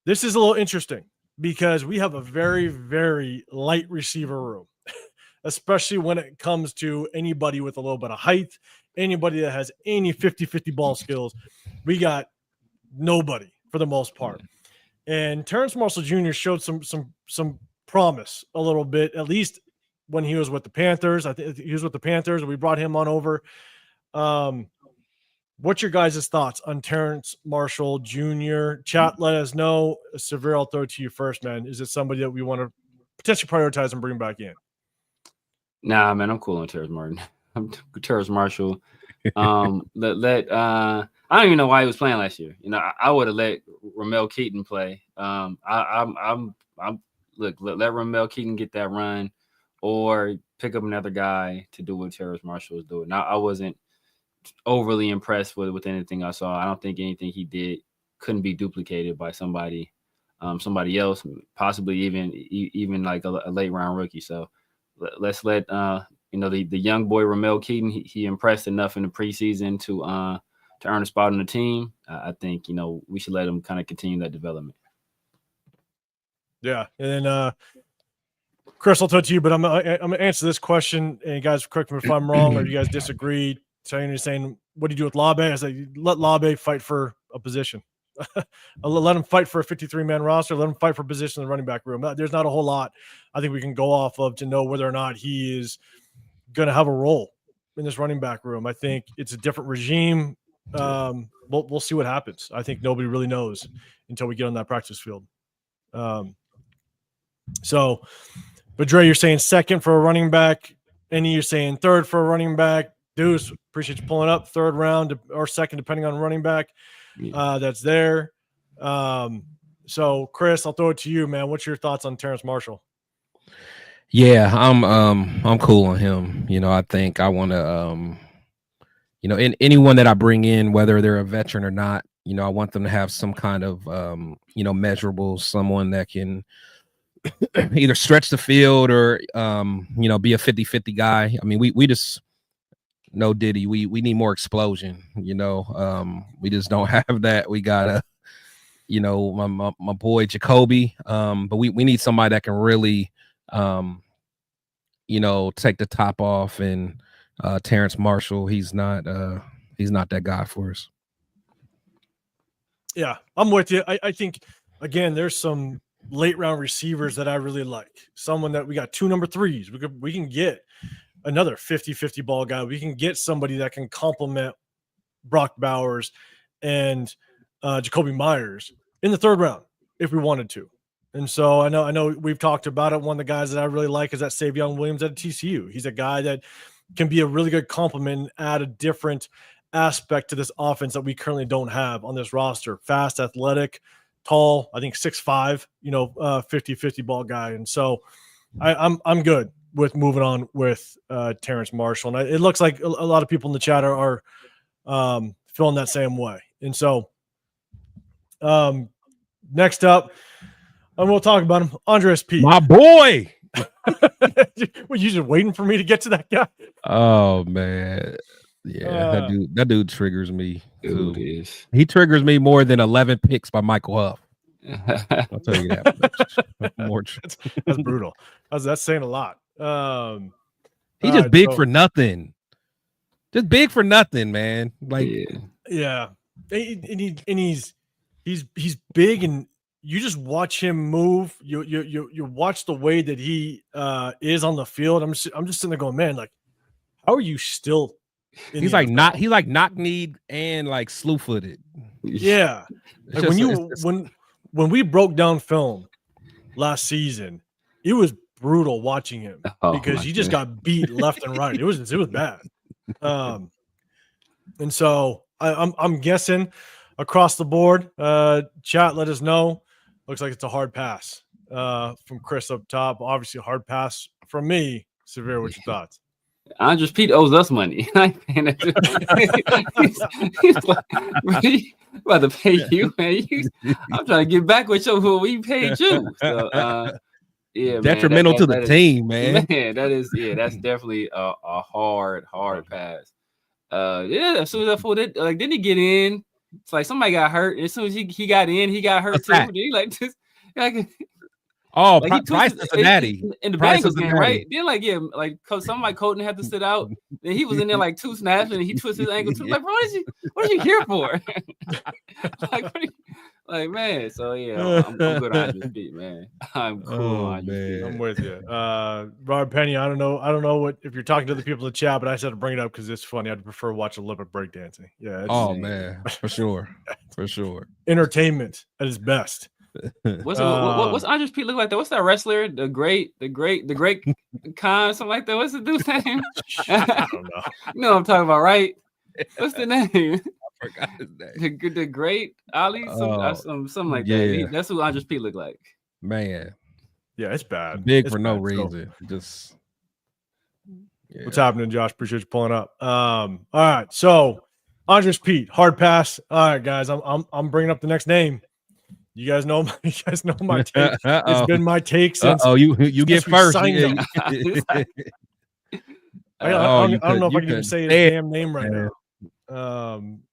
This is a little interesting because we have a very, very light receiver room, especially when it comes to anybody with a little bit of height, anybody that has any 50-50 ball skills. We got nobody for the most part. And Terrence Marshall Jr. showed some promise a little bit, at least when he was with the Panthers. I think he was with the Panthers, and we brought him on over. What's your guys' thoughts on Terrence Marshall Jr.? Chat, let us know. Severe, I'll throw it to you first, man. Is it somebody that we want to potentially prioritize and bring back in? Nah, man, I'm cool on Terrence Martin. I'm Terrence Marshall. I don't even know why he was playing last year. I would have let Ramel Keaton play. Let Ramel Keaton get that run, or pick up another guy to do what Terrence Marshall was doing. Now, I wasn't overly impressed with anything I saw. I don't think anything he did couldn't be duplicated by somebody else, possibly even like a late round rookie. So let's let the young boy Ramel Keaton. He impressed enough in the preseason to earn a spot on the team. I think we should let him kind of continue that development. Yeah, and then Chris, I'll talk to you, but I'm gonna answer this question, and you guys correct me if I'm wrong or you guys disagree. So you're saying, what do you do with Labe? I say, let Labe fight for a position. Let him fight for a 53-man roster. Let him fight for position in the running back room. There's not a whole lot I think we can go off of to know whether or not he is going to have a role in this running back room. I think it's a different regime. We'll see what happens. I think nobody really knows until we get on that practice field. So, but Dre, you're saying second for a running back. Andy, you're saying third for a running back. Deuce, appreciate you pulling up. 3rd round or second, depending on running back. That's there. So, Chris, I'll throw it to you, man. What's your thoughts on Terrence Marshall? Yeah, I'm cool on him. I think I want to, in anyone that I bring in, whether they're a veteran or not, I want them to have some kind of, measurable, someone that can either stretch the field or, be a 50-50 guy. I mean, we just no Diddy. We need more explosion. We just don't have that. We got my boy Jacoby. But we need somebody that can really, take the top off. And Terrence Marshall, he's not that guy for us. Yeah, I'm with you. I think again, there's some late round receivers that I really like. Someone that we got 2 number 3s. We can get another 50-50 ball guy. We can get somebody that can complement Brock Bowers and Jacoby Myers in the 3rd round if we wanted to. And so I know we've talked about it. One of the guys that I really like is that Savion Williams at TCU. He's a guy that can be a really good complement and add a different aspect to this offense that we currently don't have on this roster. Fast, athletic, tall, I think 6'5", 50-50 ball guy. And so I'm good with moving on with Terrence Marshall. And it looks like a lot of people in the chat are feeling that same way. And so next up, and we'll talk about him, Andres Pete. My boy. Were you just waiting for me to get to that guy? Oh man. Yeah, that dude triggers me. Dude is. He triggers me more than 11 picks by Michael Huff. I'll tell you that. More that's brutal. That's saying a lot. He's just big for nothing. Just big for nothing, man. Like yeah. And he's big, and you just watch him move. You watch the way that he is on the field. I'm just sitting there going, man, like, how are you still? He's like knock-kneed and like slew-footed. Yeah, like when we broke down film last season, it was brutal watching him because he just got beat left and right. It was bad. And so I'm guessing across the board. Chat, let us know. Looks like it's a hard pass from Chris up top. Obviously, a hard pass from me. Severe, what's your thoughts? Andres Pete owes us money. He's like, really? About to pay you, man. I'm trying to get back with what we paid you. So, yeah, detrimental to the team, man. Man, that's definitely a hard pass. As soon as I pulled it, like, didn't he get in? It's like somebody got hurt. And as soon as he got in, he got hurt too. Then he Price Cincinnati in the Bengals game, right? Then somebody Colton had to sit out. Then he was in there like 2 snaps and he twisted his ankle too. Like, bro, what are you here for? Man. So yeah, I'm good on Andres Pete, man. I'm cool on Andres Pete. I'm with you. Robert Penny, I don't know what if you're talking to the people in the chat, but I just had to bring it up because it's funny. I'd prefer watch Olympic breakdancing. Yeah. Man, for sure. Entertainment at its best. What's Andres Pete look like? What's that wrestler? The great Khan, something like that. What's the dude's name? I don't know. You know what I'm talking about, right? What's the name? I forgot his name. The great Ali, something like that. That's who Andres Pete look like. Man, yeah, it's bad. Big for no reason. Just what's happening, Josh? Appreciate you pulling up. All right, so Andres Pete, hard pass. All right, guys, I'm bringing up the next name. You guys know my take. It's been my take since. You get first. I don't know if I can even say his damn name right now.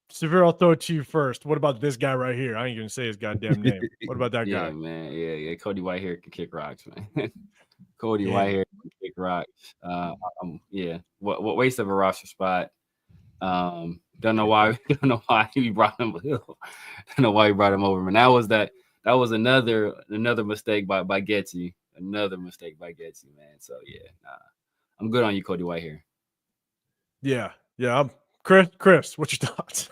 Severe, I'll throw it to you first. What about this guy right here? I ain't gonna say his goddamn name. What about that guy? Yeah, man. Yeah. Cody Whitehair can kick rocks, man. Cody Whitehair can kick rocks. What waste of a roster spot. Don't know why he brought him. Don't know why he brought him over. Man, that was another mistake by Getsy. Another mistake by Getsy, man. So I'm good on you, Cody Whitehair. Yeah. Chris, what's your thoughts?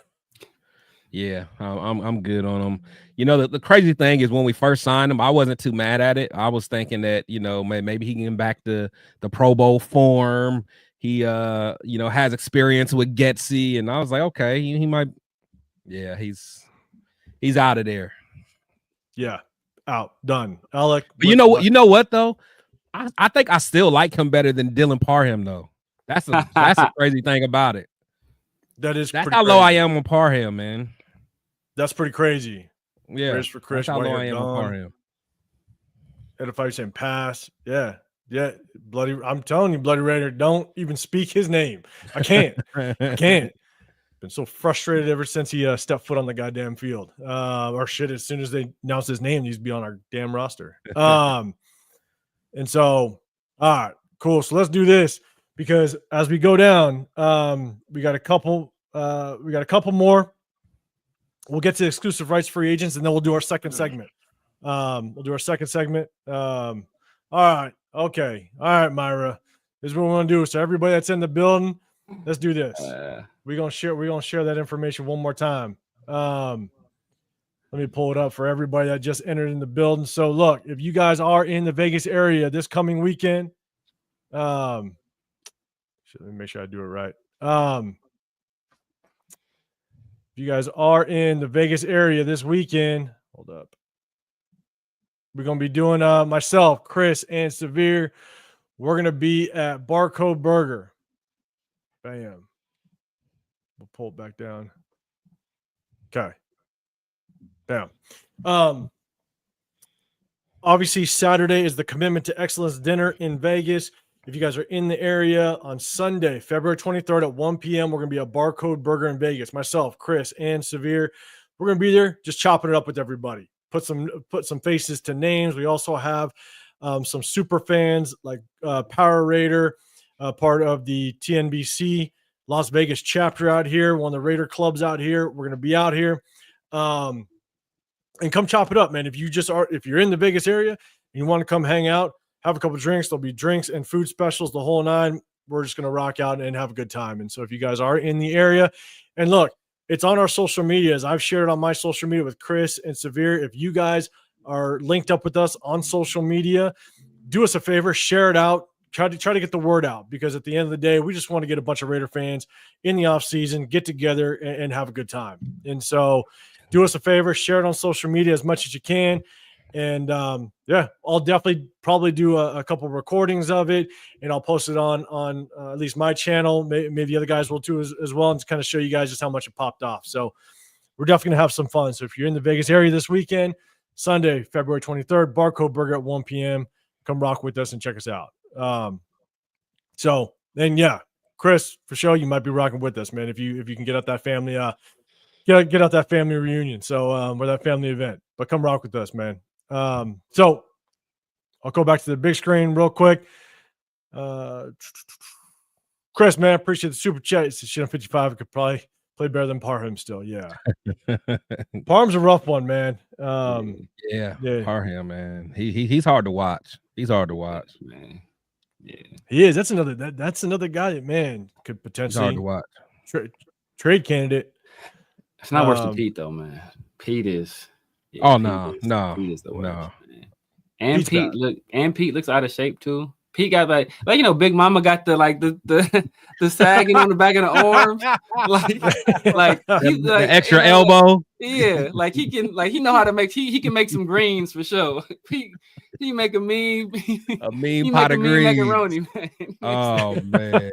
Yeah, I'm good on him. You know, the crazy thing is when we first signed him, I wasn't too mad at it. I was thinking that, maybe he can get back to the Pro Bowl form. He, has experience with Getsy, and I was like, okay, he might. Yeah, he's out of there. Yeah, out, done. Alec, but you know what though? I think I still like him better than Dylan Parham though. That's a crazy thing about it. That's how low I am on Parham, man. That's pretty crazy. Yeah, Chris for Chris. That's how low I am on Parham. And if I was saying pass, yeah, bloody. I'm telling you, Bloody Raider, don't even speak his name. I can't. Been so frustrated ever since he stepped foot on the goddamn field. Or shit, as soon as they announced his name, he's be on our damn roster. And so, all right, cool. So let's do this because as we go down, we got a couple more. We'll get to exclusive rights free agents, and then we'll do our second segment. All right. Okay. All right, Myra. This is what we want to do. So everybody that's in the building, let's do this. We're gonna share that information one more time. Let me pull it up for everybody that just entered in the building. So look, if you guys are in the Vegas area this coming weekend, let me make sure I do it right. If you guys are in the Vegas area this weekend, hold up. We're going to be doing myself, Chris, and Severe. We're going to be at Barcode Burger. Bam. We'll pull it back down. Okay. Bam. Obviously, Saturday is the Commitment to Excellence dinner in Vegas. If you guys are in the area on Sunday, February 23rd at 1 p.m., we're going to be at Barcode Burger in Vegas. Myself, Chris, and Severe. We're going to be there just chopping it up with everybody. Put some faces to names. We also have some super fans like Power Raider, part of the TNBC Las Vegas chapter out here, one of the Raider clubs out here. We're going to be out here. And come chop it up, man. If you're in the Vegas area and you want to come hang out, have a couple of drinks, there'll be drinks and food specials, the whole nine. We're just going to rock out and have a good time. And so if you guys are in the area, and look, it's on our social medias. I've shared it on my social media with Chris and Severe. If you guys are linked up with us on social media, do us a favor, share it out. Try to get the word out, because at the end of the day, we just want to get a bunch of Raider fans in the off season, get together and have a good time. And so do us a favor, share it on social media as much as you can. And I'll definitely probably do a couple of recordings of it, and I'll post it on at least my channel. Maybe the other guys will too as well, and to kind of show you guys just how much it popped off. So we're definitely going to have some fun. So if you're in the Vegas area this weekend, Sunday, February 23rd, Barcode Burger at 1 p.m., come rock with us and check us out. Chris, for sure, you might be rocking with us, man. If you can get out that family, get out that family reunion. So, or that family event, but come rock with us, man. So I'll go back to the big screen real quick. Chris, man, appreciate the super chat. It's shit on 55. Could probably play better than Parham still. Yeah. Parham's a rough one, man. Yeah. Parham, man. He's hard to watch. He's hard to watch, man. Yeah, he is. That's another guy that, man, could potentially hard to watch. Trade candidate. It's not worse than Pete though, man. Pete is. Yeah, Pete is the worst, man. And Pete's Pete looks out of shape too. Pete got like Big Mama got the sagging on the back of the arms, the extra elbow. Yeah, like he know how to make he can make some greens for sure. He make a mean pot of greens. Macaroni, man. Oh man,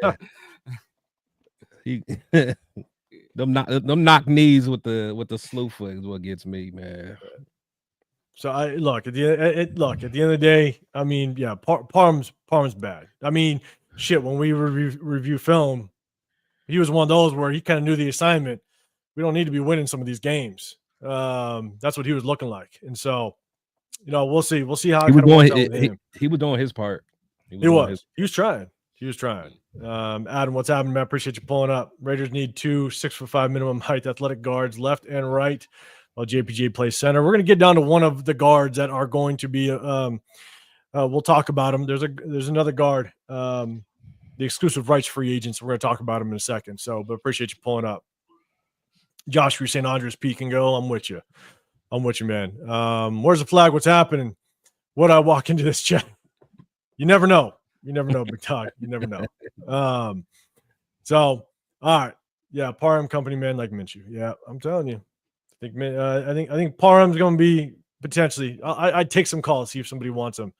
them knock knees with the slewfoot is what gets me, man. So at the end of the day, I mean, yeah, Parham's bad. I mean, shit, when we review film, he was one of those where he kind of knew the assignment. We don't need to be winning some of these games. That's what he was looking like. And so, we'll see. We'll see how he was doing. He was doing his part. He was trying. Adam, what's happening, man? Appreciate you pulling up. Raiders need 2 6'5" minimum height athletic guards, left and right, while JPJ plays center. We're going to get down to one of the guards that are going to be. We'll talk about him. There's another guard, the exclusive rights free agents. We're going to talk about him in a second. So, but appreciate you pulling up. Josh, you're saying Andres peak and go. I'm with you, man. Where's the flag? What's happening? What I walk into this chat? You never know. Big talk. You never know. So, all right. Yeah, Parham company, man, like Minshew. Yeah, I'm telling you. I think Parham's going to be potentially. I'd take some calls, see if somebody wants him,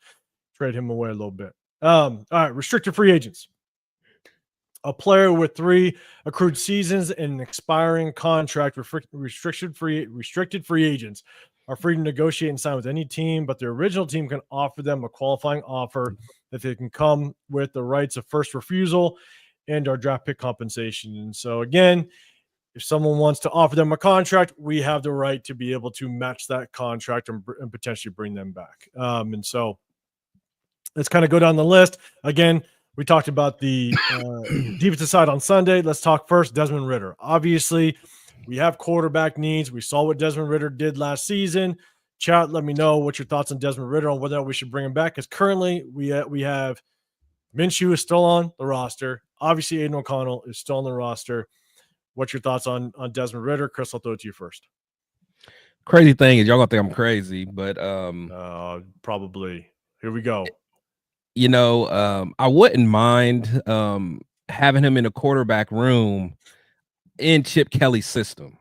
trade him away a little bit. All right, restricted free agents. A player with 3 accrued seasons and an expiring contract. Restricted free agents are free to negotiate and sign with any team, but their original team can offer them a qualifying offer that they can come with the rights of first refusal and our draft pick compensation. And so again, if someone wants to offer them a contract, we have the right to be able to match that contract and potentially bring them back. And so let's kind of go down the list. Again, we talked about the defensive side on Sunday. Let's talk first Desmond Ridder. Obviously, we have quarterback needs. We saw what Desmond Ridder did last season. Chat, let me know what your thoughts on Desmond Ridder on whether or not we should bring him back. Because currently we have Minshew is still on the roster. Obviously, Aiden O'Connell is still on the roster. What's your thoughts on Desmond Ridder? Chris, I'll throw it to you first. Crazy thing is y'all gonna think I'm crazy, but Probably. Here we go. you know, I wouldn't mind having him in the quarterback room in Chip Kelly's system.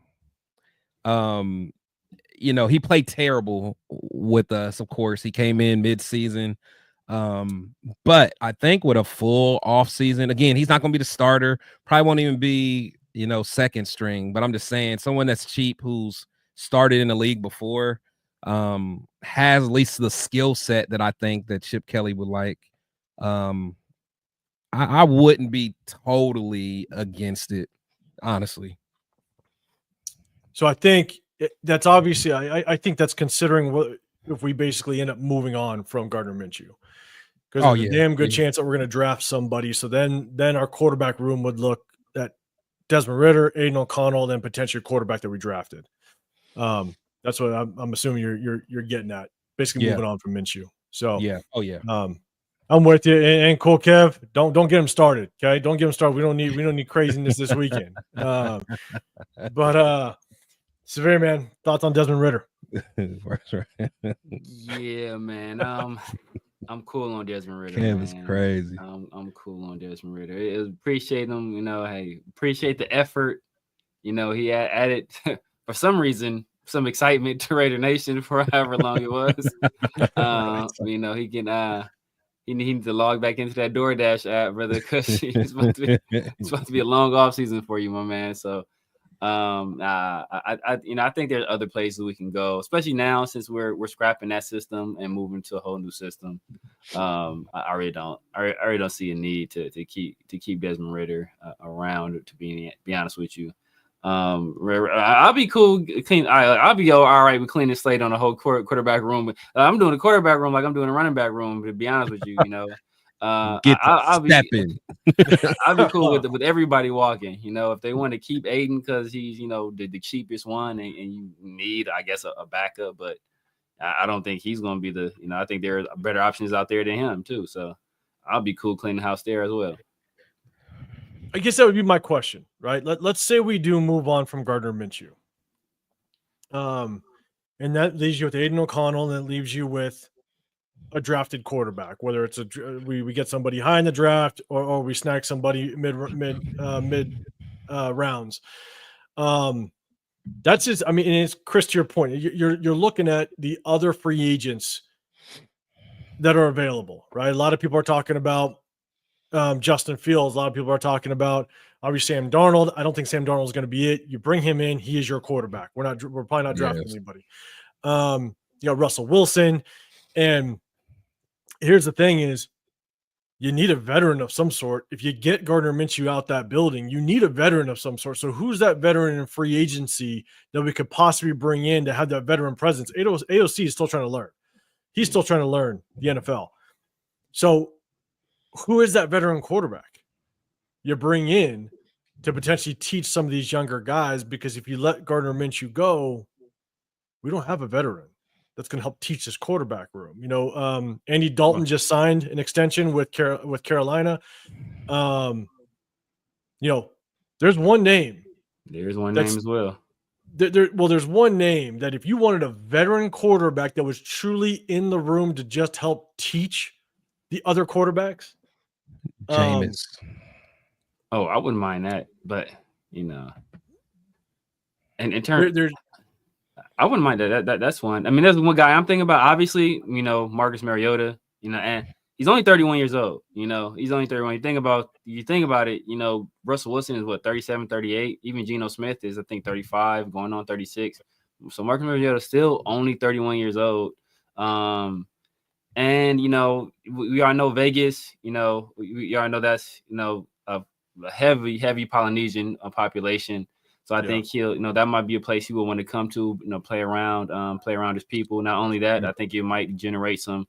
You know, he played terrible with us, of course. He came in mid-season. But I think with a full off season, again, he's not gonna be the starter, probably won't even be, you know, second string. But I'm just saying, someone that's cheap who's started in the league before, has at least the skill set that I think that Chip Kelly would like. I wouldn't be totally against it, honestly. So I think that's obviously, I think that's considering what if we basically end up moving on from Gardner Minshew. Because there's a damn good chance that we're going to draft somebody. So then our quarterback room would look at Desmond Ridder, Aiden O'Connell, then potentially quarterback that we drafted. That's what I'm assuming you're getting at. Basically moving on from Minshew. So I'm with you. And cool, Kev. Don't get him started. Okay, don't get him started. We don't need craziness this weekend. But Severe, man, thoughts on Desmond Ridder? Yeah, man. I'm cool on Desmond Ridder. Kev is crazy. I'm cool on Desmond Ridder. Appreciate him. You know, hey, appreciate the effort. You know, he added for some reason some excitement to Raider Nation for however long it was. You know, he can. He needs to log back into that DoorDash app, brother, because it's supposed to be a long off season for you, my man. So, I think there's other places we can go, especially now since we're scrapping that system and moving to a whole new system. I really don't see a need to keep Desmond Ridder around. To be honest with you, I'll be cool. I'll be all right with cleaning slate on the whole quarterback room. I'm doing the quarterback room like I'm doing a running back room. To be honest with you, you know, I'll be cool with everybody walking. You know, if they want to keep Aiden because he's, you know, the cheapest one, and you need, I guess, a backup. But I don't think he's going to be the. You know, I think there are better options out there than him too. So I'll be cool cleaning the house there as well. I guess that would be my question, right? Let's say we do move on from Gardner Minshew. And that leaves you with Aiden O'Connell, and it leaves you with a drafted quarterback, whether it's we get somebody high in the draft or we snag somebody mid rounds. That's just, I mean, and it's Chris, to your point, you're looking at the other free agents that are available, right? A lot of people are talking about Justin Fields. A lot of people are talking about obviously Sam Darnold. I don't think Sam Darnold is going to be it. You bring him in, he is your quarterback. We're probably not drafting anybody. You know, Russell Wilson. And here's the thing is, you need a veteran of some sort. If you get Gardner Minshew out that building, you need a veteran of some sort. So who's that veteran in free agency that we could possibly bring in to have that veteran presence? AOC is still trying to learn. He's still trying to learn the NFL. So who is that veteran quarterback you bring in to potentially teach some of these younger guys? Because if you let Gardner Minshew go, we don't have a veteran that's going to help teach this quarterback room. You know, Andy Dalton just signed an extension with Carolina. You know, there's one name. There's one name as well. There's one name that if you wanted a veteran quarterback that was truly in the room to just help teach the other quarterbacks, Jameis. Oh, I wouldn't mind that, but you know, and in terms, I wouldn't mind that. That's one. I mean, there's one guy I'm thinking about. Obviously, you know, Marcus Mariota. You know, and he's only 31 years old. You know, he's only 31. You think about it. You know, Russell Wilson is what 37, 38. Even Geno Smith is, I think, 35, going on 36. So Marcus Mariota is still only 31 years old. And you know, we all know Vegas. You know, we all know that's, you know, a heavy Polynesian population. So I think he'll, you know, that might be a place he will want to come to, you know, play around his people. Not only that, I think it might generate some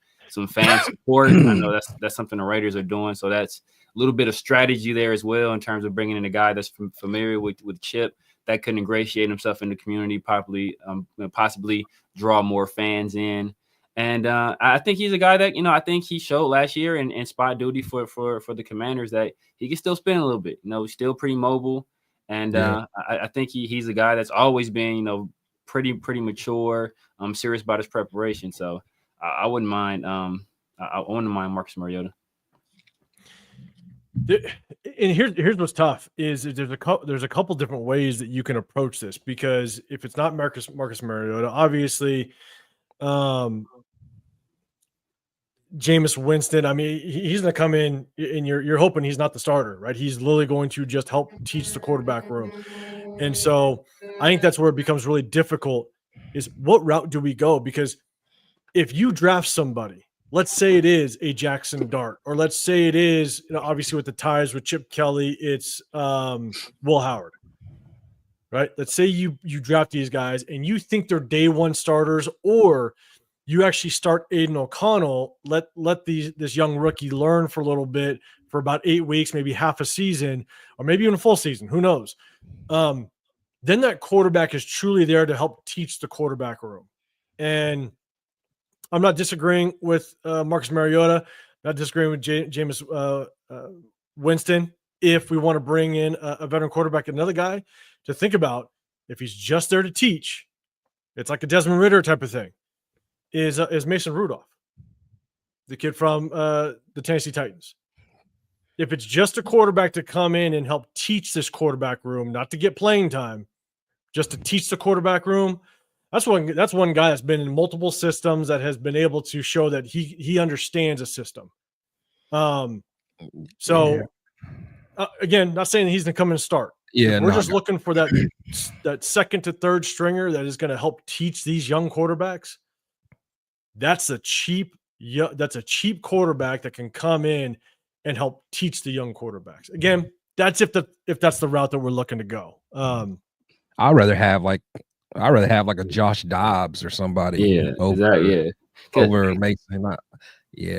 fan support. I know that's something the Raiders are doing. So that's a little bit of strategy there as well in terms of bringing in a guy that's familiar with Chip that could ingratiate himself in the community, possibly draw more fans in. And I think he's a guy that, you know, I think he showed last year in spot duty for the Commanders that he can still spin a little bit. You know, he's still pretty mobile. And I think he's a guy that's always been, you know, pretty mature, serious about his preparation. So I wouldn't mind. I wouldn't mind Marcus Mariota. And here's what's tough is there's a couple different ways that you can approach this, because if it's not Marcus Mariota, obviously, Jameis Winston. I mean, he's going to come in, and you're hoping he's not the starter, right? He's literally going to just help teach the quarterback room, and so I think that's where it becomes really difficult. Is what route do we go? Because if you draft somebody, let's say it is a Jackson Dart, or let's say it is, obviously with the ties with Chip Kelly, it's Will Howard, right? Let's say you draft these guys and you think they're day one starters, or you actually start Aiden O'Connell, let this young rookie learn for a little bit for about 8 weeks, maybe half a season, or maybe even a full season, who knows? Then that quarterback is truly there to help teach the quarterback room. And I'm not disagreeing with Marcus Mariota, not disagreeing with Jameis Winston. If we want to bring in a veteran quarterback, another guy to think about, if he's just there to teach, it's like a Desmond Ridder type of thing, is Mason Rudolph, the kid from the Tennessee Titans. If it's just a quarterback to come in and help teach this quarterback room, not to get playing time, just to teach the quarterback room, that's one guy that's been in multiple systems, that has been able to show that he understands a system. Again, not saying that he's going to come in and start. Yeah, we're just looking for that second to third stringer that is going to help teach these young quarterbacks. That's a cheap quarterback that can come in and help teach the young quarterbacks. Again, that's if that's the route that we're looking to go. I'd rather have like a Josh Dobbs or somebody. Yeah, over Mason. I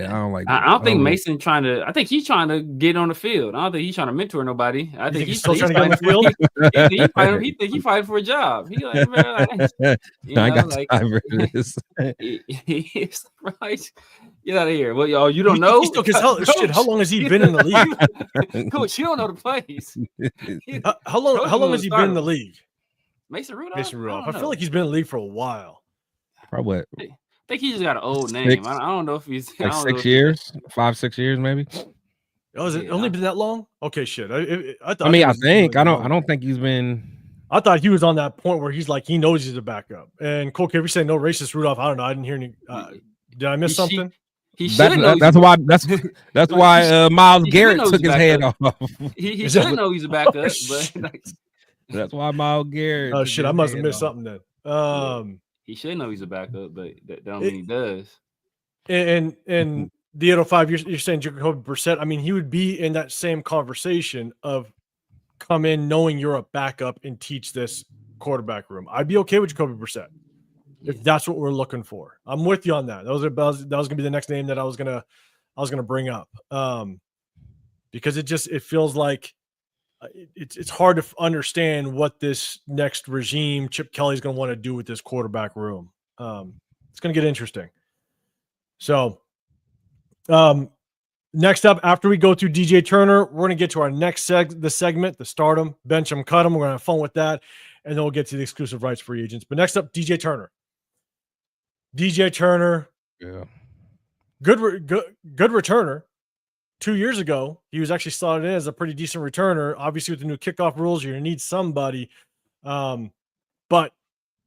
don't like. I don't think Mason trying to. I think he's trying to get on the field. I don't think he's trying to mentor nobody. I think he's still trying to get on the field. He think he's fighting for a job. He like, man, I got time for this. He's right. Get out of here. Well, y'all, you don't know. How long has he been in the league? Coach, you don't know the plays. How long has he been in the league? Mason Rudolph. I feel like he's been in the league for a while. Probably. I think he just got an old name. I don't know if he's like 6 years, 5-6 years, maybe. Oh, has it only been that long? Okay, shit. I don't think he's been. I thought he was on that point where he's like, he knows he's a backup. And Cole, if you say no racist Rudolph, I don't know. I didn't hear any. Did I miss something? He should know. That's why Myles Garrett took his head off. He should know he's a backup, but that's why Myles Garrett. Oh shit! I must have missed something then. He should know he's a backup, but that don't mean he does. And the 805, you're saying Jacoby Brissett. I mean, he would be in that same conversation of come in knowing you're a backup and teach this quarterback room. I'd be okay with Jacoby Brissett if that's what we're looking for. I'm with you on that. That was going to be the next name that I was gonna bring up, because it feels like it's hard to understand what this next regime, Chip Kelly, is going to want to do with this quarterback room. It's going to get interesting. So, next up, after we go through DJ Turner, we're going to get to our next segment, the start him, bench him, cut him. We're going to have fun with that, and then we'll get to the exclusive rights free agents. But next up, DJ Turner. Yeah, good returner. 2 years ago, he was actually slotted in as a pretty decent returner. Obviously, with the new kickoff rules, you're going to need somebody. But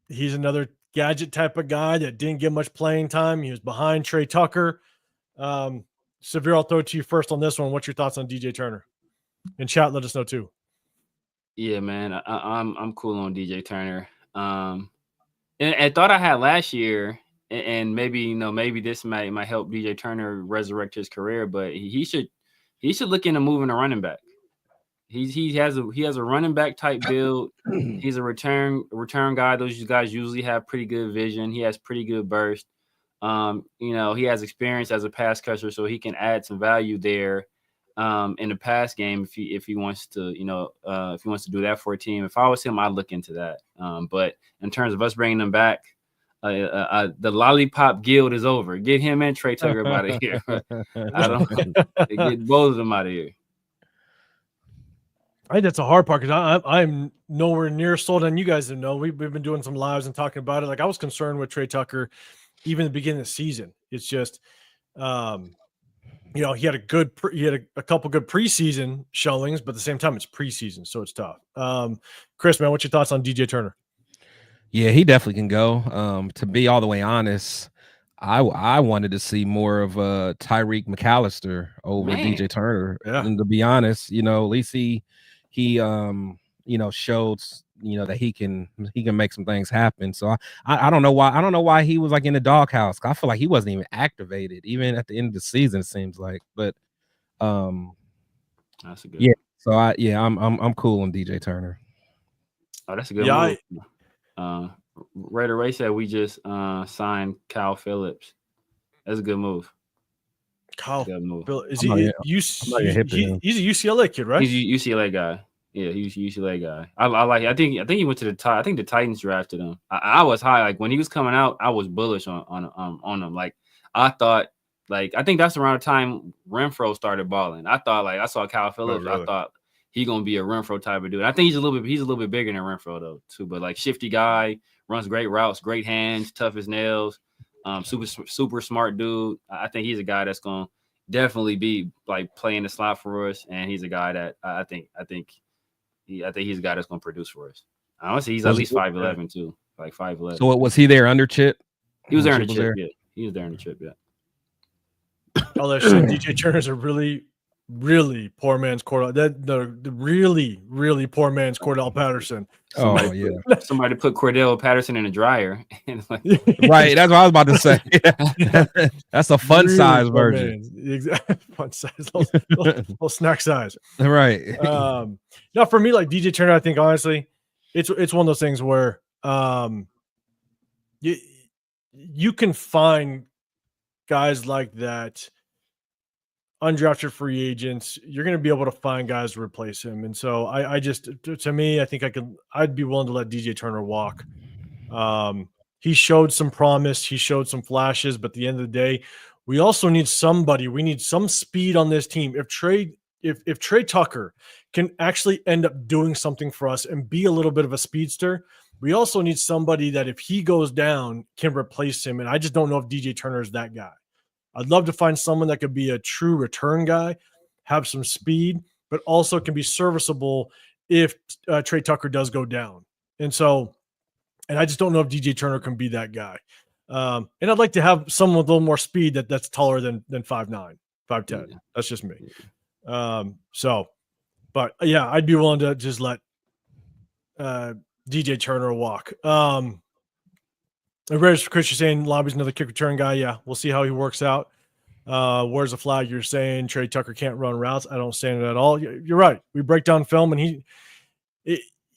he's another gadget type of guy that didn't get much playing time. He was behind Trey Tucker. Severe, I'll throw it to you first on this one. What's your thoughts on DJ Turner? In chat, let us know too. Yeah, man, I'm cool on DJ Turner. And I thought I had last year. And maybe this might help DJ Turner resurrect his career, but he should look into moving a running back. He has a running back type build. He's a return guy. Those guys usually have pretty good vision. He has pretty good burst. He has experience as a pass catcher, so he can add some value there in the pass game if he wants to do that for a team. If I was him, I'd look into that. But in terms of us bringing him back, the lollipop guild is over. Get him and Trey Tucker out of here. Get both of them out of here. I think that's a hard part because I'm nowhere near sold on. You guys know we've been doing some lives and talking about it. Like I was concerned with Trey Tucker even at the beginning of the season. It's just, you know, he had a couple good preseason showings, but at the same time it's preseason, so it's tough. Chris, man, what's your thoughts on DJ Turner? Yeah, he definitely can go. To be all the way honest, I wanted to see more of Tyreek McAllister over DJ Turner. Yeah. And to be honest, you know, at least he you know, showed, you know, that he can make some things happen. So I don't know why he was like in the doghouse. I feel like he wasn't even activated even at the end of the season, it seems like. But that's a good. Yeah. So I'm cool on DJ Turner. Oh, that's a good move. Raider Ray said we just signed Kyle Phillips. That's a good move. Kyle, good move. Is he? He's a UCLA kid, right? He's a UCLA guy. Yeah, he's a UCLA guy. I like. I think he went to the. I think the Titans drafted him. I was high. Like when he was coming out, I was bullish on him. Like I thought. Like I think that's around the time Renfro started balling. I thought like I saw Kyle Phillips. Really? I thought he gonna be a Renfro type of dude. I think he's a little bit bigger than Renfro though too. But like shifty guy, runs great routes, great hands, tough as nails. Super smart dude. I think he's a guy that's gonna definitely be like playing the slot for us, and he's a guy that I think he's a guy that's gonna produce for us. Honestly, he's at least 5'11" too, like 5'11". So was he there under Chip? He was there under Chip. Yeah, he was there under Chip. Yeah. All that shit. DJ Turner's a really, really poor man's Cordell. The really, really poor man's Cordell Patterson. Somebody put Cordell Patterson in a dryer. Right, that's what I was about to say. That's a fun really size version. Exactly, fun size, little snack size. Right. Now for me, like DJ Turner, I think honestly, it's one of those things where you can find guys like that, undrafted free agents. You're going to be able to find guys to replace him. And so I just, to me, I think I'd be willing to let DJ Turner walk. He showed some promise. He showed some flashes, but at the end of the day, we also need somebody. We need some speed on this team. If Trey Tucker can actually end up doing something for us and be a little bit of a speedster, we also need somebody that if he goes down can replace him. And I just don't know if DJ Turner is that guy. I'd love to find someone that could be a true return guy, have some speed, but also can be serviceable if Trey Tucker does go down. And I just don't know if DJ Turner can be that guy. And I'd like to have someone with a little more speed that's taller than 5'9", 5'10". Yeah. That's just me. But yeah, I'd be willing to just let DJ Turner walk. Chris, you're saying Lobby's another kick return guy. Yeah, we'll see how he works out. Where's the flag? You're saying Trey Tucker can't run routes. I don't stand it at all. You're right. We break down film, and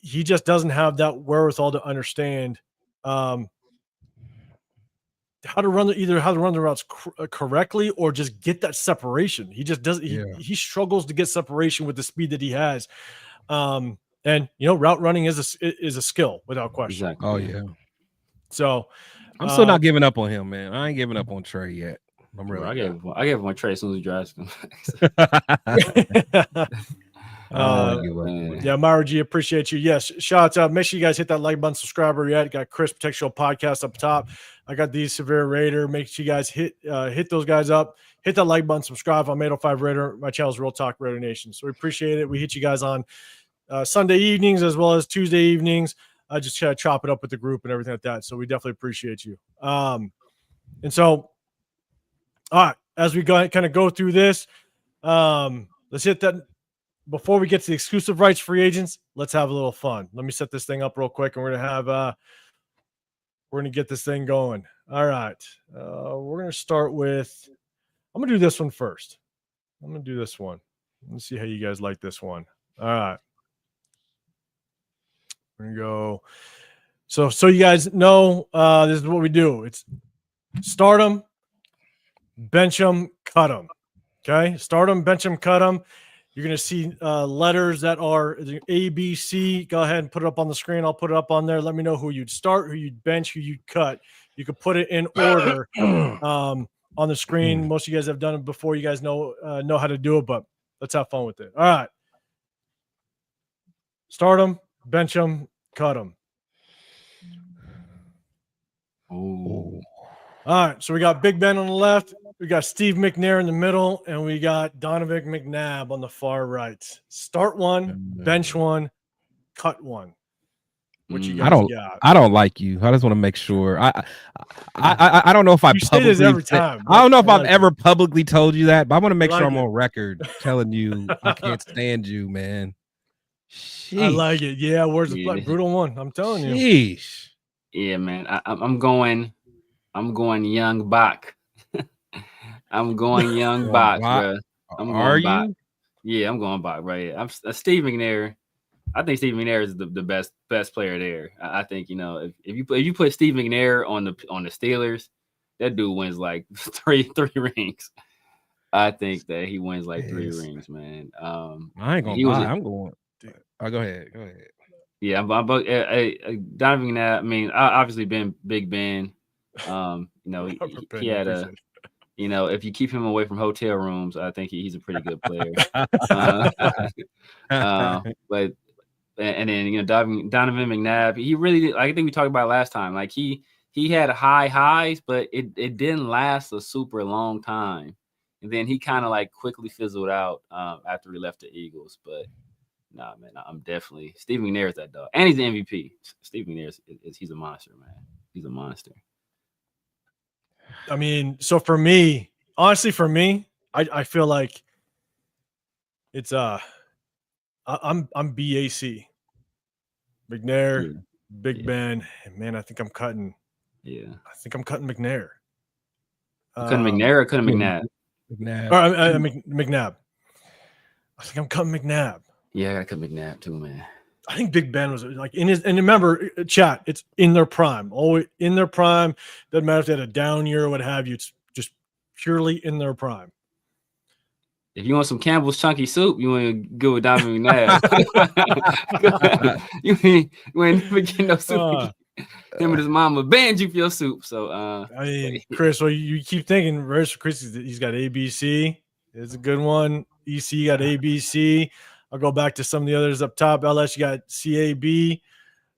he just doesn't have that wherewithal to understand how to run the routes correctly or just get that separation. He just doesn't. He struggles to get separation with the speed that he has. And route running is a skill without question. Exactly. Oh yeah. So I'm still not giving up on him, man. I ain't giving up on Trey yet. I'm really. I gave him a Trey as soon as he drives him. Myra G, appreciate you. Yes, shout out. Make sure you guys hit that like button, subscribe yet. Got Chris Protect Show podcast up top. I got the Severe Raider. Make sure you guys hit those guys up. Hit that like button, subscribe. I'm 805 Raider. My channel is Real Talk Raider Nation. So we appreciate it. We hit you guys on Sunday evenings as well as Tuesday evenings. I just try to chop it up with the group and everything like that. So we definitely appreciate you. And so, all right, as we kind of go through this, let's hit that. Before we get to the exclusive rights free agents, let's have a little fun. Let me set this thing up real quick, and we're gonna get this thing going. All right, we're gonna start with. I'm gonna do this one first. I'm gonna do this one. Let's see how you guys like this one. All right. We're gonna go. So you guys know this is what we do. It's start them, bench them, cut them. Okay, start them, bench them, cut them. You're gonna see letters that are A, B, C. Go ahead and put it up on the screen. I'll put it up on there. Let me know who you'd start, who you'd bench, who you'd cut. You could put it in order on the screen. Most of you guys have done it before. You guys know how to do it, but let's have fun with it. All right. Start him, bench him, cut him. Oh, All right, so we got Big Ben on the left, we got Steve McNair in the middle, and we got Donovan McNabb on the far right. Start one, bench one, cut one. What you guys got? I don't like you. I just want to make sure. I don't know if I You say this every time. I don't know if I've ever publicly told you that, but I want to make sure I'm it. on record telling you I can't stand you, man. Sheesh. I like it. Yeah, where's the brutal one? I'm telling you. Sheesh. Yeah, man. I'm going young Bach. I'm going young Bach, bro. Are you? Yeah, I'm going Bach, right? I'm Steve McNair. I think Steve McNair is the best player there. I think, you know, if you put Steve McNair on the Steelers, that dude wins like three rings. I think that he wins like 3 rings, man. I ain't gonna lie. I'm going. Oh, go ahead. Yeah, I'm Donovan McNabb. I mean, obviously Big Ben. You know, he had a. You know, if you keep him away from hotel rooms, I think he's a pretty good player. But and then, you know, Donovan McNabb, he really, I think we talked about it last time. Like he had high highs, but it didn't last a super long time. And then he kind of like quickly fizzled out after he left the Eagles. But nah, man, I'm definitely Steve McNair is that dog, and he's the MVP. Steve McNair he's a monster, man. He's a monster. I mean, so for me, honestly, I feel like it's I'm BAC. McNair, Big Ben, and man, I think I'm cutting. Yeah, I think I'm cutting McNair. Cutting McNair or cutting McNabb? McNabb. I think I'm cutting McNabb. Yeah, I gotta cut McNabb too, man. I think Big Ben was like in his, and remember, chat, it's in their prime, always in their prime. Doesn't matter if they had a down year or what have you. It's just purely in their prime. If you want some Campbell's chunky soup, you want to go with Donovan McNabb. you ain't never get no soup. Him and his mama banned you for your soup. So I mean, Chris, well, you keep thinking, Chris, he's got ABC. It's a good one. EC got ABC. I'll go back to some of the others up top. LS, you got CAB.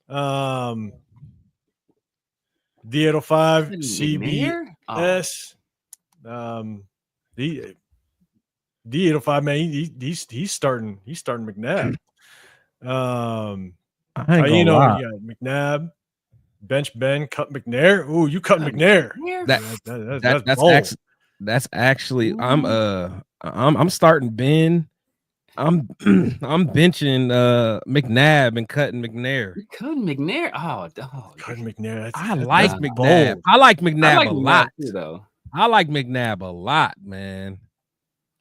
D805, CBS. D805, man, he's starting McNabb. I ain't gonna lie. You got McNabb, bench Ben, cut McNair. Ooh, you cut McNair. That's actually I'm starting Ben. I'm benching McNabb and cutting McNair. You're cutting McNair? Oh, dog. Cutting McNair. I like McNabb. Bold. I like McNabb a lot. Too, though. I like McNabb a lot, man.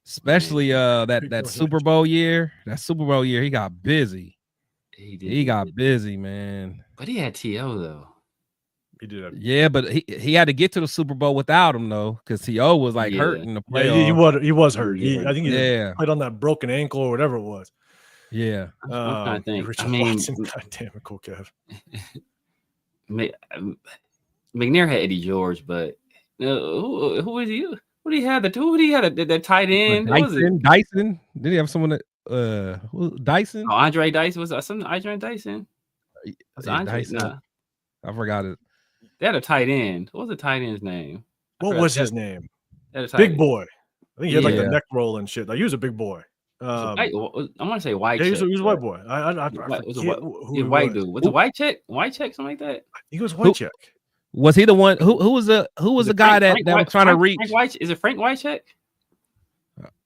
Especially that Super Bowl year. That Super Bowl year, he got busy. He got busy, man. But he had T.O. though. He did. Yeah, but he had to get to the Super Bowl without him though, because T.O. was like hurt in the playoffs. Yeah, he was hurt. I think he played on that broken ankle or whatever it was. Yeah. I'm trying to think. Richard Watson, God damn it, cool Kev. McNair had Eddie George, but who was he? Who did he have? Who did he have? That tight end? Dyson. Did he have someone that Dyson? Oh, Andre Dyson. Was that something? Andre Dyson? Was Andre? Dyson? Nah. I forgot it. They had a tight end. What was the tight end's name? What was his name? Big boy. I think he had like the neck roll and shit. Like he was a big boy. I want to say white. Yeah, he was a white boy. Was a white dude. Was it white check? White check, something like that. I think it was white check. Was he the one? Who was the guy that was trying to reach? Is it Frank Whitecheck?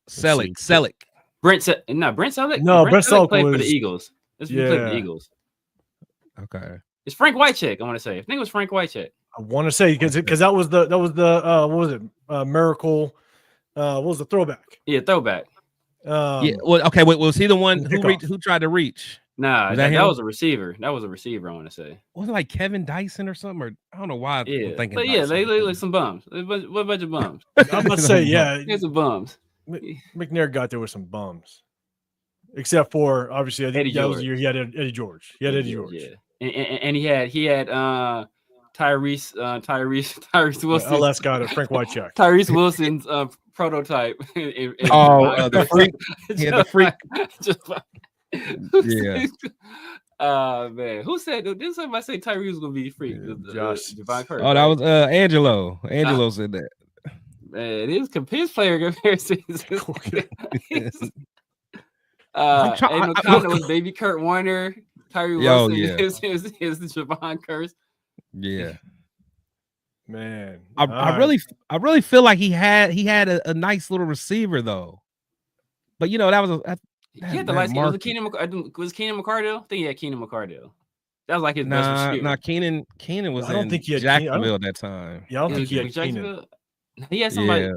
Selleck. Brent Selleck. No, Brent Selleck played was for the Eagles. He played for the Eagles. Okay. It's Frank Whitecheck. I want to say. I think it was Frank Whitecheck. I want to say because that was the what was it? Miracle. What was the throwback? Yeah, throwback. Yeah. Well, okay. Wait, was he the one who tried to reach? Nah, that was a receiver. That was a receiver. I want to say. Was it like Kevin Dyson or something? Or I don't know why. I'm thinking. But yeah, they look like some bums. What bunch of bums? I'm gonna say Here's some bums. McNair got there with some bums, except for obviously I think that was the year he had Eddie George. He had Eddie George. Yeah. And he had Tyrese Wilson. LS got it. Frank Whitecheck. Tyrese Wilson's prototype. The freak. Yeah, the freak. Yeah. Man, who said? Didn't somebody say Tyree was gonna be free? Josh. Javon Curry. Oh, that was Angelo. Angelo said that. Man, his player comparisons. I'm Ain't no was baby Kurt Warner. Tyree Wilson is Javon Curse. Yeah. Man, I really feel like he had a nice little receiver though. But you know, that was he had the light skin. Was Keenan McCardell? I think he had Keenan McCardell. That was like his best receiver. Nah, Keenan was I don't think he had Jacksonville at that time. Yeah, I don't think he had Keenan. He had somebody. Yeah.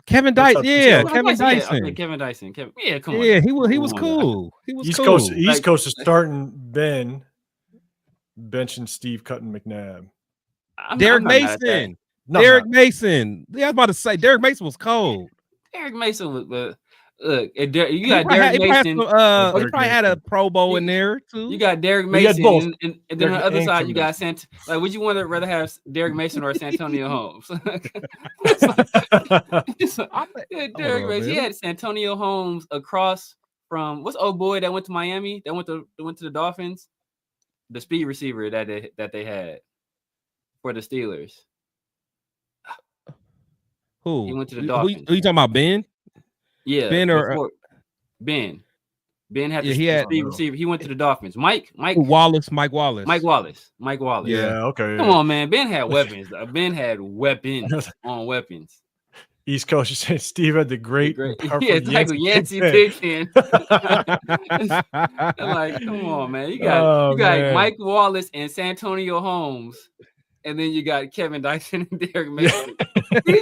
Kevin Dyson. Yeah, Kevin Dyson. Yeah, Kevin Dyson. Yeah, come on. Yeah, he was cool. He was East cool. Coast is starting Ben, benching Steve Cutting McNabb. Derek Mason. Derek Mason. Yeah, I was about to say Derek Mason was cold. Derek Mason was look. You got Derek Mason. He probably had a Pro Bowl in there too. You got Derek Mason, and then on the other side you got Like, would you rather have Derek Mason or Santonio Holmes? Derek Mason. He had Santonio Holmes across from what's old boy that went to Miami, that went to the Dolphins, the speed receiver that they had for the Steelers. Who? He went to the Dolphins. Who you talking about, Ben? Yeah, Ben or Ben. Ben had the speed receiver. He went to the Dolphins. Mike Wallace. Mike Wallace. Yeah, okay. Come on, man. Ben had weapons. Ben had weapons on weapons. East Coast, you say Steve had the great Yancey Pigpen. Like, come on, man. You got Mike Wallace and Santonio Holmes. And then you got Kevin Dyson and Derek Mason. They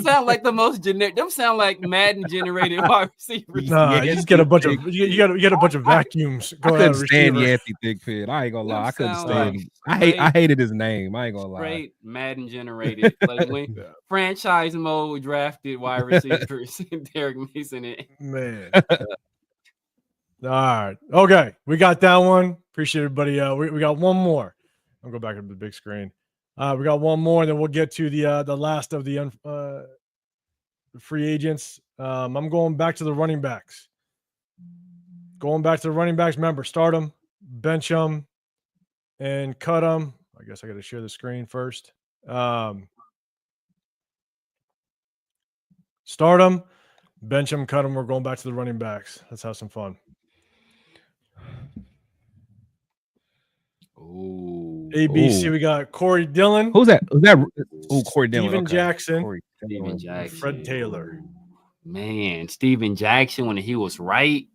sound like the most generic. Them sound like Madden generated wide receivers. Nah, you just get a bunch of you got a bunch of vacuums. I couldn't stand Yancey Thigpen. I ain't gonna lie. I couldn't stand him. I hated his name. I ain't gonna lie. Great Madden generated. Like when franchise mode drafted wide receivers and Derek Mason. Man. All right. Okay. We got that one. Appreciate everybody. We got one more. I'll go back to the big screen. We got one more, and then we'll get to the last of the free agents. I'm going back to the running backs. Remember, start them, bench them, and cut them. I guess I got to share the screen first. Start them, bench them, cut them. We're going back to the running backs. Let's have some fun. Ooh. ABC, we got Corey Dillon. Who's that? Oh, Corey Dillon. Steven Jackson. Steven Jackson. Fred Taylor. Man, Steven Jackson when he was right.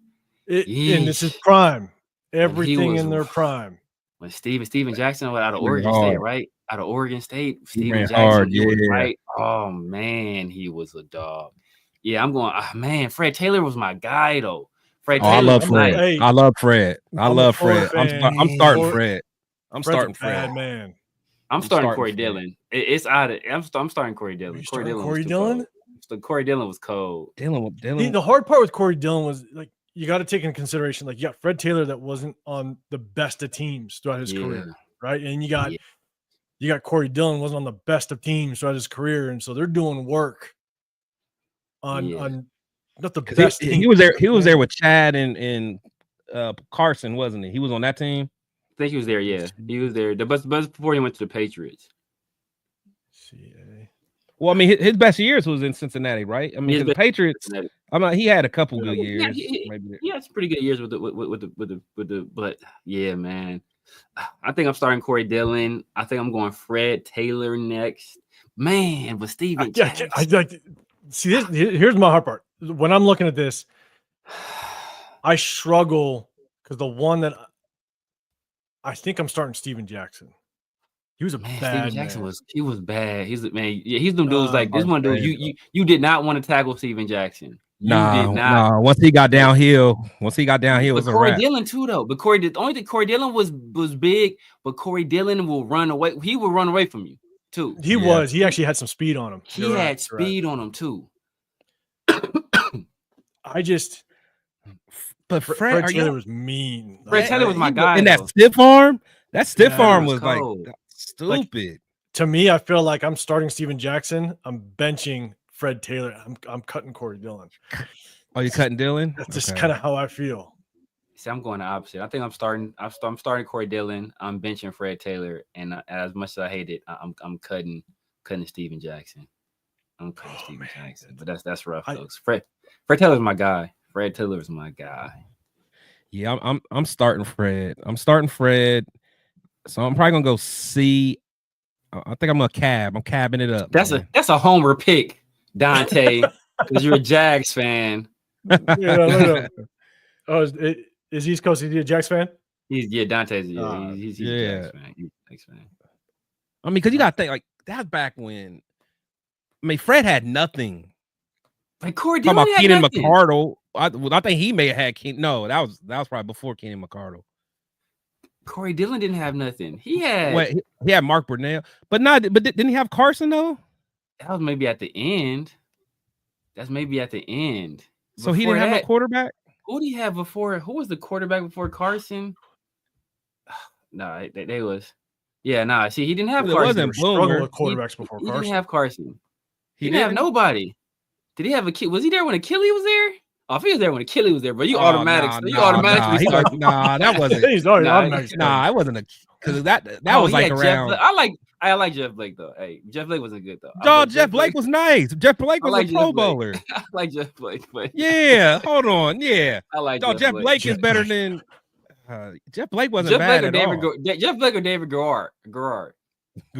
And this is prime. Everything in their prime. When Steven Jackson out of Oregon State, right? Out of Oregon State. Steven Jackson was right. Oh, man, he was a dog. Yeah, I'm going, man, Fred Taylor was my guy, though. Taylor, I love Fred. I love Fred. I'm starting Fred. I'm starting Fred. Man. I'm starting Corey Dillon. It's out of. I'm starting Corey Dillon. Corey Dillon. Corey Dillon was cold. The hard part with Corey Dillon was like you got to take into consideration like you got Fred Taylor that wasn't on the best of teams throughout his career, right? And you got Corey Dillon wasn't on the best of teams throughout his career, and so they're doing work on not the best. He was there. He was there with Chad and Carson, wasn't he? He was on that team. I think he was there. Yeah, he was there. The best before he went to the Patriots. Well, I mean, his best years was in Cincinnati, right? I mean, the Patriots. I mean, he had a couple good years. He had some pretty good years with the. But yeah, man, I think I'm starting Corey Dillon. I think I'm going Fred Taylor next. Man, but Steven Jackson. See, here's my hard part. When I'm looking at this, I struggle because the one that I think I'm starting Steven Jackson. He was a bad Steven Jackson man. He was bad. He's the man. Yeah, he's them dudes like this one dude. You did not want to tackle Steven Jackson. No. Once he got downhill, it was a Corey wrap. Dillon too, though. But the only thing Corey Dillon was big, but Corey Dillon will run away. He will run away from you too. He was. He actually had some speed on him. He had speed on him too. But Fred Taylor was mean. Fred Taylor was my guy. And that stiff arm was like stupid. Like, to me, I feel like I'm starting Steven Jackson. I'm benching Fred Taylor. I'm cutting Corey Dillon. Oh, you cutting Dillon? That's just kind of how I feel. See, I'm going the opposite. I think I'm starting Corey Dillon. I'm benching Fred Taylor, and as much as I hate it, I'm cutting Steven Jackson. I'm cutting Steven Jackson, but that's rough, folks. Fred Taylor's my guy. Fred Taylor's my guy. Yeah, I'm starting Fred. I'm starting Fred. So I'm probably gonna go C. I think I'm gonna cab. I'm cabbing it up. That's a homer pick, Dante, because you're a Jags fan. Yeah. Oh, is East Coast? Is he a Jags fan? Dante's. He's a Jags fan. He's a Jags fan. I mean, because you gotta think like that's back when. I mean, Fred had nothing. Like Corey Dillon had Keenan nothing. McCardle. I think he may have had Keenan. No, that was probably before Keenan McCardle. Corey Dillon didn't have nothing. He had he had Mark Brunell, but didn't he have Carson though? That was maybe at the end. That's maybe at the end. So he didn't have no quarterback. Who did he have before? Who was the quarterback before Carson? No, they was. Yeah, nah. See, he didn't have Carson. It wasn't Boomer. Quarterbacks before Carson. He didn't have Carson. He didn't have nobody. Did he have was he there when Achilles was there? Oh, if he was there when Achilles was there, but you automatically start. Nah, that wasn't. He's already automatic. Nah, it wasn't because that was like around. I like Jeff Blake though. Hey, Jeff Blake wasn't good though. No, Jeff Blake was nice. Jeff Blake was a Pro Bowler. I like Jeff Blake, but yeah, hold on, yeah. I like Jeff Blake is better than Jeff Blake wasn't bad at all. Jeff Blake or David Garrard.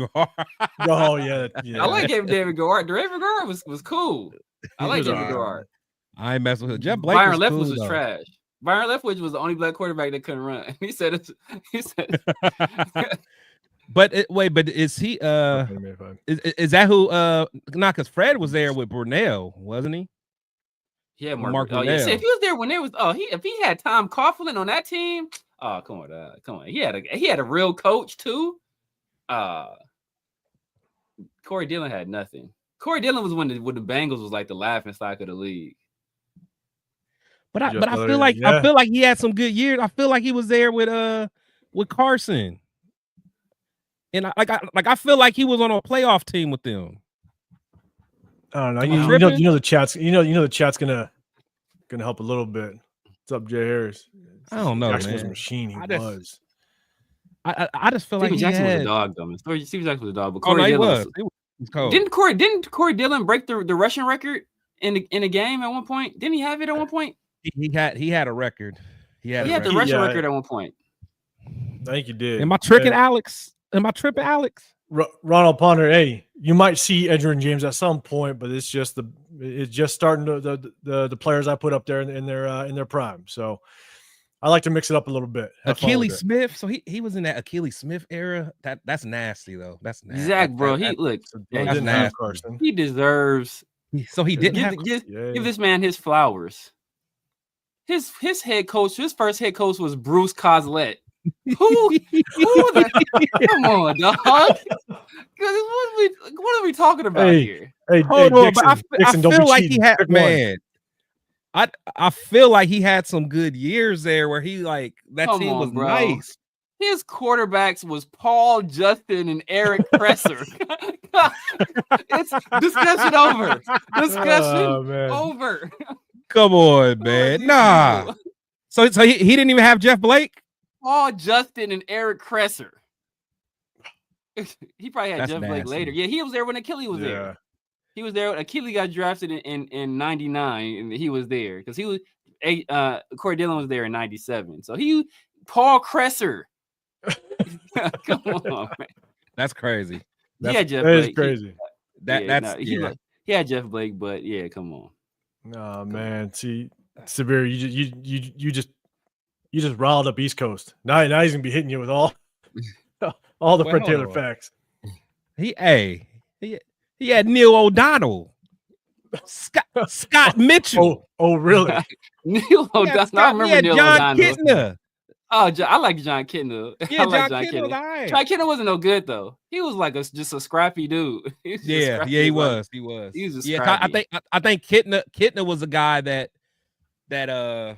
Oh yeah. I like David Garrard. David Garrard was cool. I like David Garrard. I ain't messing with him. Jeff Blake. Byron Leftwich was trash. Byron Leftwich was the only black quarterback that couldn't run. He said. But is he? Is that who? Not because Fred was there with Brunell, wasn't he? Yeah, Mark Brunell. Yeah. See, if he was there when there was, if he had Tom Coughlin on that team, come on. He had a real coach too. Corey Dillon had nothing. Corey Dillon was when the Bengals was like the laughing stock of the league. But I feel like he had some good years. I feel like he was there with Carson, and I feel like he was on a playoff team with them. I don't know. You know the chat's the chat's gonna help a little bit. What's up, Jay Harris? I don't know, Jackson man. was a machine. He was. I just feel like Jackson was a dog, though. Steven Jackson was a dog, but Corey Dillon was cold. Didn't Corey Dillon break the rushing record in a game at one point? Didn't he have it at one point? He had a record. He had the rushing record at one point. I think he did. Am I tricking Alex? Ronald Ponder, hey, you might see Edgerrin James at some point, but it's just starting the players I put up there in their prime. So I like to mix it up a little bit. Achilles Smith. So he was in that Achilles Smith era. That's nasty though. That's nasty. Zach, bro. That's nasty. Carson. He deserves. So he didn't give this man his flowers. His head coach, his first head coach was Bruce Coslett. Who come on, dog. What are we talking about here? Hold on, but I feel like he had I feel like he had some good years there where he team was nice. His quarterbacks was Paul, Justin, and Eric Presser. It's discussion over. Over. Come on, man. Nah. So he didn't even have Jeff Blake? Paul, Justin, and Eric Cresser. He probably had Jeff Blake later. Yeah, he was there when Achilles was there. He was there. Achilles got drafted in 99, and he was there because he was Corey Dillon was there in 97. So Paul Cresser. Come on, man. That's crazy. Jeff Blake. Is crazy. He had Jeff Blake, but yeah, come on. Oh man, see, Severe, you just riled up East Coast. Now he's gonna be hitting you with all the Fred Taylor facts. He had Neil O'Donnell, Scott Mitchell. Oh, really? Neil O'Donnell. I remember Neil John O'Donnell. Kittner. Oh, I like John Kittner. Yeah, I like John Kittner. John Kittner wasn't no good though. He was like just a scrappy dude. He was. He was scrappy. I think Kittner was a guy that I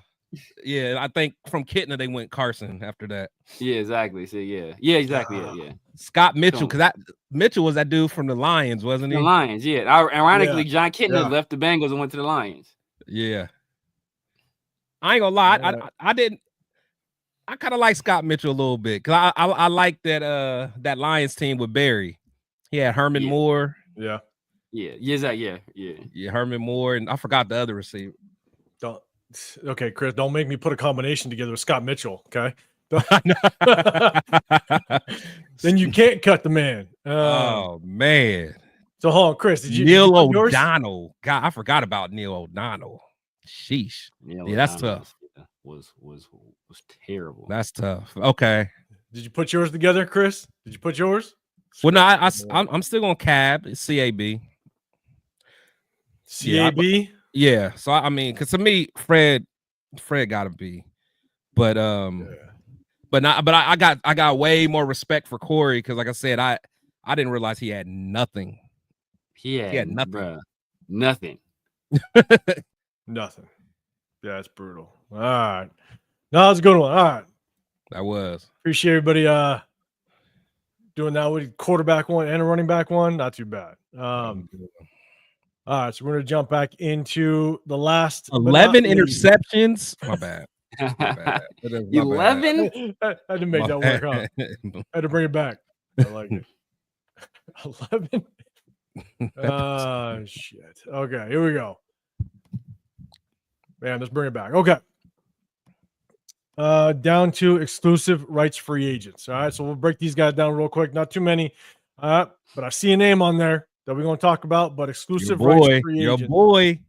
think from Kittner they went Carson after that. Yeah, exactly. See, yeah, exactly. Yeah. Scott Mitchell, because Mitchell was that dude from the Lions, wasn't he? The Lions, yeah. Ironically, John Kittner left the Bengals and went to the Lions. Yeah. I ain't gonna lie. I didn't. I kind of like Scott Mitchell a little bit because I like that Lions team with Barry. He had Herman Moore. Yeah. Herman Moore, and I forgot the other receiver. Okay, Chris, don't make me put a combination together with Scott Mitchell. Okay. Then you can't cut the man. Oh man. So hold on, Chris. Neil O'Donnell? God, I forgot about Neil O'Donnell. Sheesh. Yeah, that's tough. Was terrible. That's tough. Okay. Did you put yours together, Chris? Did you put yours? Well, no, I'm still on CAB. It's CAB. CAB. Yeah. So I mean, because to me, Fred gotta be, but I got way more respect for Corey because, like I said, I didn't realize he had nothing. He had nothing. Bruh. Nothing. Nothing. Yeah, it's brutal. All right. No, that's a good one. All right. That was. Appreciate everybody doing that with quarterback one and a running back one. Not too bad. All right, so we're gonna jump back into the last 11 interceptions. My bad. My bad. 11? I had to make that work, huh? I had to bring it back. I like it. 11. Shit. Okay, here we go. Man, let's bring it back. Okay. Down to exclusive rights free agents. All right, so we'll break these guys down real quick. Not too many, but I see a name on there that we're going to talk about. But exclusive rights free agent. Your boy.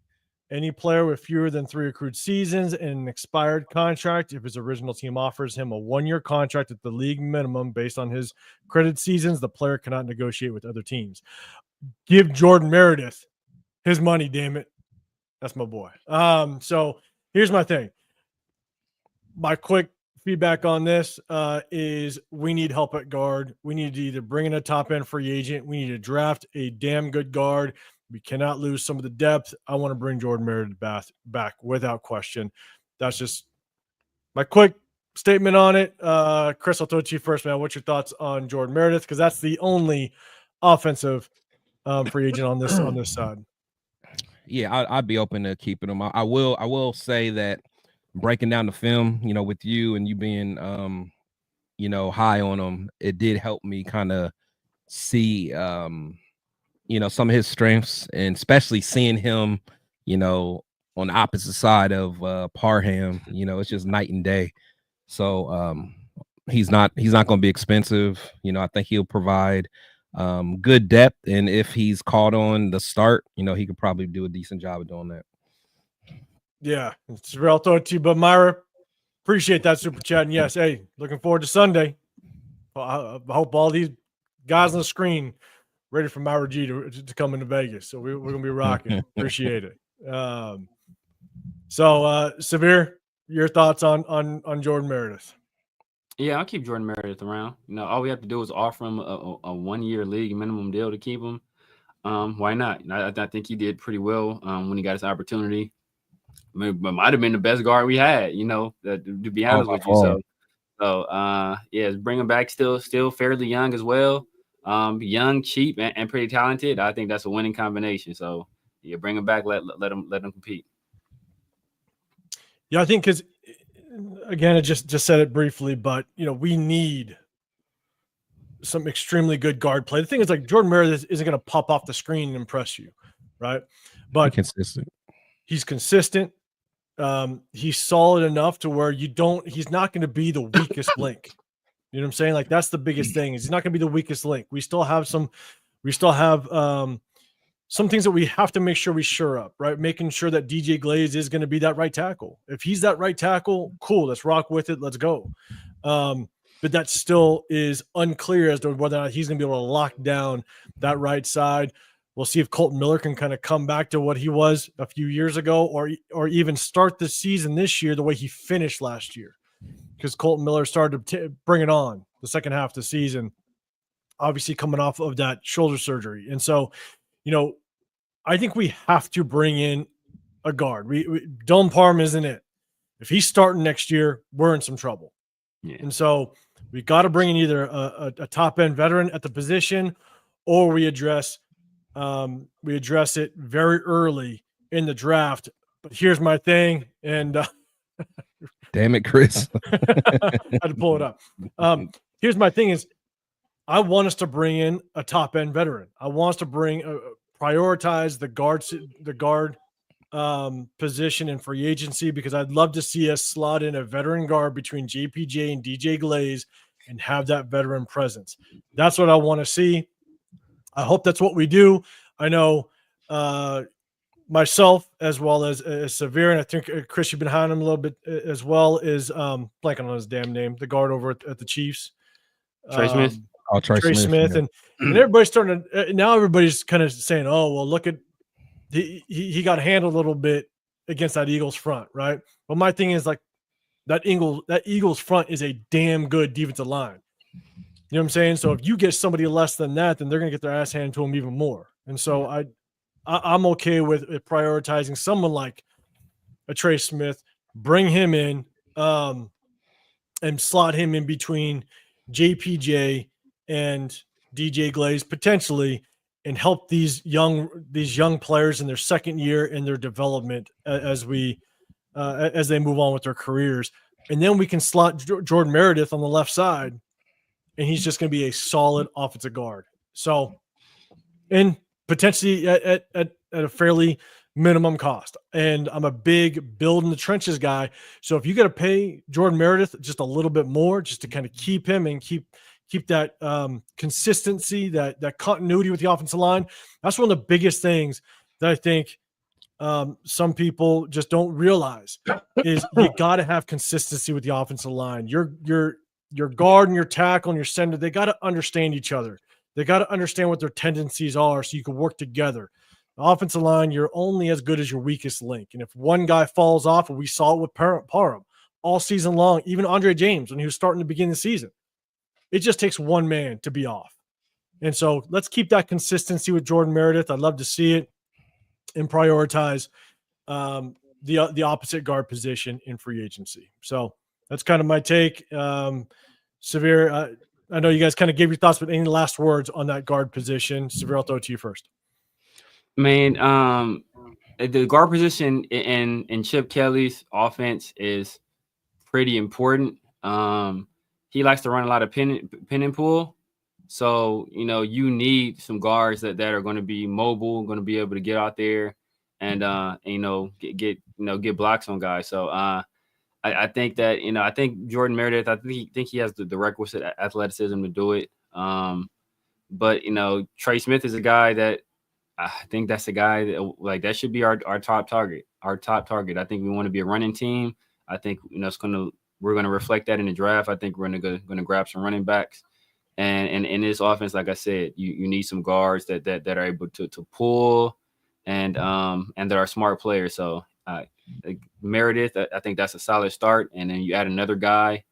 Any player with fewer than 3 accrued seasons and an expired contract, if his original team offers him a 1-year contract at the league minimum based on his credited seasons, the player cannot negotiate with other teams. Give Jordan Meredith his money, damn it. That's my boy. So here's my thing. My quick feedback on this is we need help at guard. We need to either bring in a top end free agent. We need to draft a damn good guard. We cannot lose some of the depth. I want to bring Jordan Meredith back without question. That's just my quick statement on it. Chris, I'll throw it to you first, man. What's your thoughts on Jordan Meredith? Because that's the only offensive free agent on this side. Yeah, I'd be open to keeping him. I will say that breaking down the film, with you and you being high on him, it did help me kind of see some of his strengths, and especially seeing him on the opposite side of Parham. It's just night and day. So he's not going to be expensive. I think he'll provide good depth, and if he's caught on the start, he could probably do a decent job of doing that. Yeah, I'll throw it to you, but Myra, appreciate that super chat. And yes, hey, looking forward to Sunday. I hope all these guys on the screen ready for Myra G to come into Vegas. So we're gonna be rocking. Appreciate it. So Severe, your thoughts on Jordan Meredith? Yeah, I'll keep Jordan Meredith around. All we have to do is offer him a 1-year league minimum deal to keep him. Why not? I think he did pretty well when he got his opportunity. Might have been the best guard we had, to be honest with you. So bring him back. Still fairly young as well. Young, cheap, and pretty talented. I think that's a winning combination. So yeah, bring him back. Let him compete. Yeah, I think because again, I just said it briefly, but we need some extremely good guard play. The thing is, like, Jordan Meredith isn't going to pop off the screen and impress you, right? But he's consistent. He's solid enough to where he's not going to be the weakest link. You know what I'm saying? Like, that's the biggest thing, is he's not going to be the weakest link. We still have some things that we have to make sure we shore up, right? Making sure that DJ Glaze is going to be that right tackle. If he's that right tackle, cool, let's rock with it. Let's go. But that still is unclear as to whether or not he's going to be able to lock down that right side. We'll see if Colton Miller can kind of come back to what he was a few years ago, or even start the season this year the way he finished last year, because Colton Miller started to bring it on the second half of the season, obviously coming off of that shoulder surgery. And so, I think we have to bring in a guard. Dylan Parham isn't it. If he's starting next year, we're in some trouble. Yeah. And so we got to bring in either a top end veteran at the position, or we address it very early in the draft. But here's my thing, and Damn it, Chris. I had to pull it up. Here's my thing is I want us to bring in a top end veteran. I want us to prioritize the guard position in free agency, because I'd love to see us slot in a veteran guard between JPJ and DJ Glaze and have that veteran presence. That's what I want to see. I hope that's what we do. I know myself as well as Severe, and I think Chris, you've been behind him a little bit as well, is blanking on his damn name, the guard over at the Chiefs. Trey Smith. Trey Smith. Yeah. And everybody's starting to now everybody's kind of saying, oh, well, look at he got handled a little bit against that Eagles front, right? But my thing is, like, that Eagles front is a damn good defensive line. You know what I'm saying? So if you get somebody less than that, then they're going to get their ass handed to them even more. And so I'm okay with prioritizing someone like a Trey Smith, bring him in, and slot him in between JPJ and DJ Glaze potentially, and help these young players in their second year in their development as they move on with their careers. And then we can slot Jordan Meredith on the left side, and he's just going to be a solid offensive guard. So, and potentially at a fairly minimum cost. And I'm a big build in the trenches guy. So if you got to pay Jordan Meredith just a little bit more, just to kind of keep him and keep that consistency, that continuity with the offensive line, that's one of the biggest things that I think some people just don't realize is you got to have consistency with the offensive line. Your guard and your tackle and your center, they got to understand each other. They got to understand what their tendencies are so you can work together. The offensive line, you're only as good as your weakest link. And if one guy falls off, and we saw it with Parham all season long, even Andre James when he was starting to begin the season, it just takes one man to be off. And so let's keep that consistency with Jordan Meredith. I'd love to see it, and prioritize the opposite guard position in free agency. So that's kind of my take. Severe, I know you guys kind of gave your thoughts, but any last words on that guard position? Severe, I'll throw it to you first. Man, the guard position in Chip Kelly's offense is pretty important. He likes to run a lot of pin and pull. So, you need some guards that are going to be mobile, going to be able to get out there and get blocks on guys. So I think that, I think Jordan Meredith, I think he has the requisite athleticism to do it. But Trey Smith is a guy that I think that's a guy that that should be our top target. Our top target. I think we want to be a running team. I think we're going to reflect that in the draft. I think we're going to grab some running backs. And in this offense, like I said, you need some guards that are able to pull and that are smart players. So Meredith, I think that's a solid start. And then you add another guy,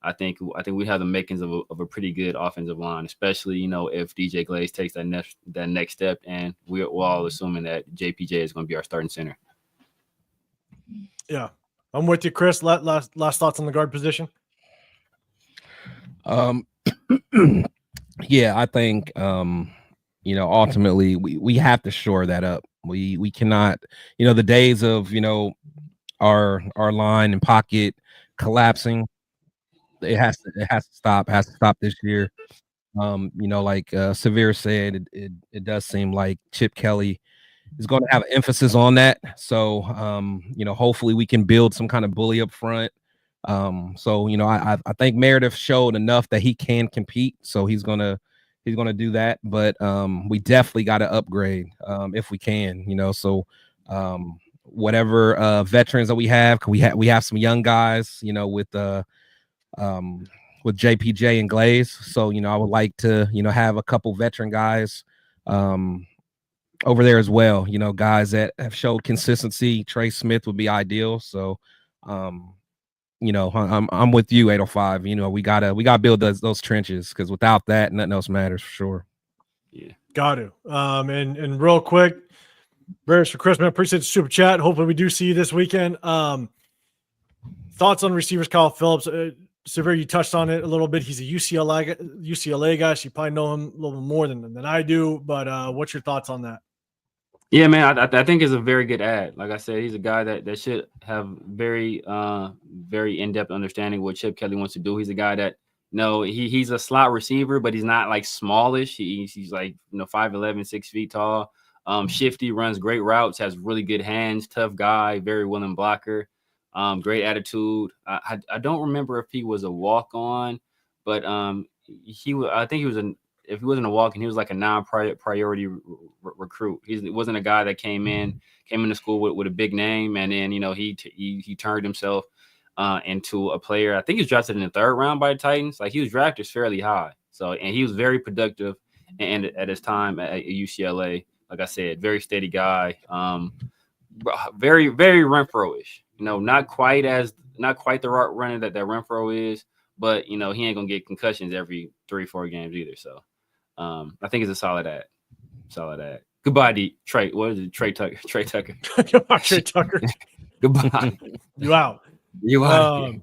I think we have the makings of a pretty good offensive line, especially if DJ Glaze takes that next step, and we're all assuming that JPJ is going to be our starting center. Yeah, I'm with you, Chris. Last thoughts on the guard position. Yeah, I think ultimately we have to shore that up. We cannot, the days of our line and pocket collapsing, it has to stop this year. Like Severe said, it does seem like Chip Kelly is going to have an emphasis on that. So hopefully we can build some kind of bully up front. I think Meredith showed enough that he can compete, so he's gonna do that. But we definitely got to upgrade if we can. Whatever veterans that we have some young guys, with JPJ and Glaze. So I would like to have a couple veteran guys over there as well. Guys that have showed consistency. Trey Smith would be ideal. So I'm with you, 805. We gotta build those trenches, because without that, nothing else matters for sure. Yeah, got to. And real quick, Bears for Chris, man, appreciate the super chat. Hopefully we do see you this weekend. Thoughts on receivers, Kyle Phillips? Severe, you touched on it a little bit. He's a UCLA guy. So you probably know him a little more than I do. But what's your thoughts on that? Yeah, man, I think it's a very good ad. Like I said, he's a guy that should have very very in-depth understanding what Chip Kelly wants to do. He's a guy that he's a slot receiver, but he's not like smallish. He's like 5'11", 6 feet tall. Shifty, runs great routes, has really good hands, tough guy, very willing blocker, great attitude. I don't remember if he was a walk-on, but I think he was if he wasn't a walk-in, he was like a non-priority recruit. He wasn't a guy that came into school with a big name, and then he turned himself into a player. I think he was drafted in the 3rd round by the Titans. Like, he was drafted fairly high, and he was very productive. And at his time at UCLA, like I said, very steady guy, very very Renfro-ish. Not quite the route runner that Renfro is, but he ain't gonna get concussions every 3-4 games either. So. I think it's a solid ad. Goodbye, Trey. What is it? Trey Tucker. Goodbye, Trey Tucker. Goodbye. You out. You out.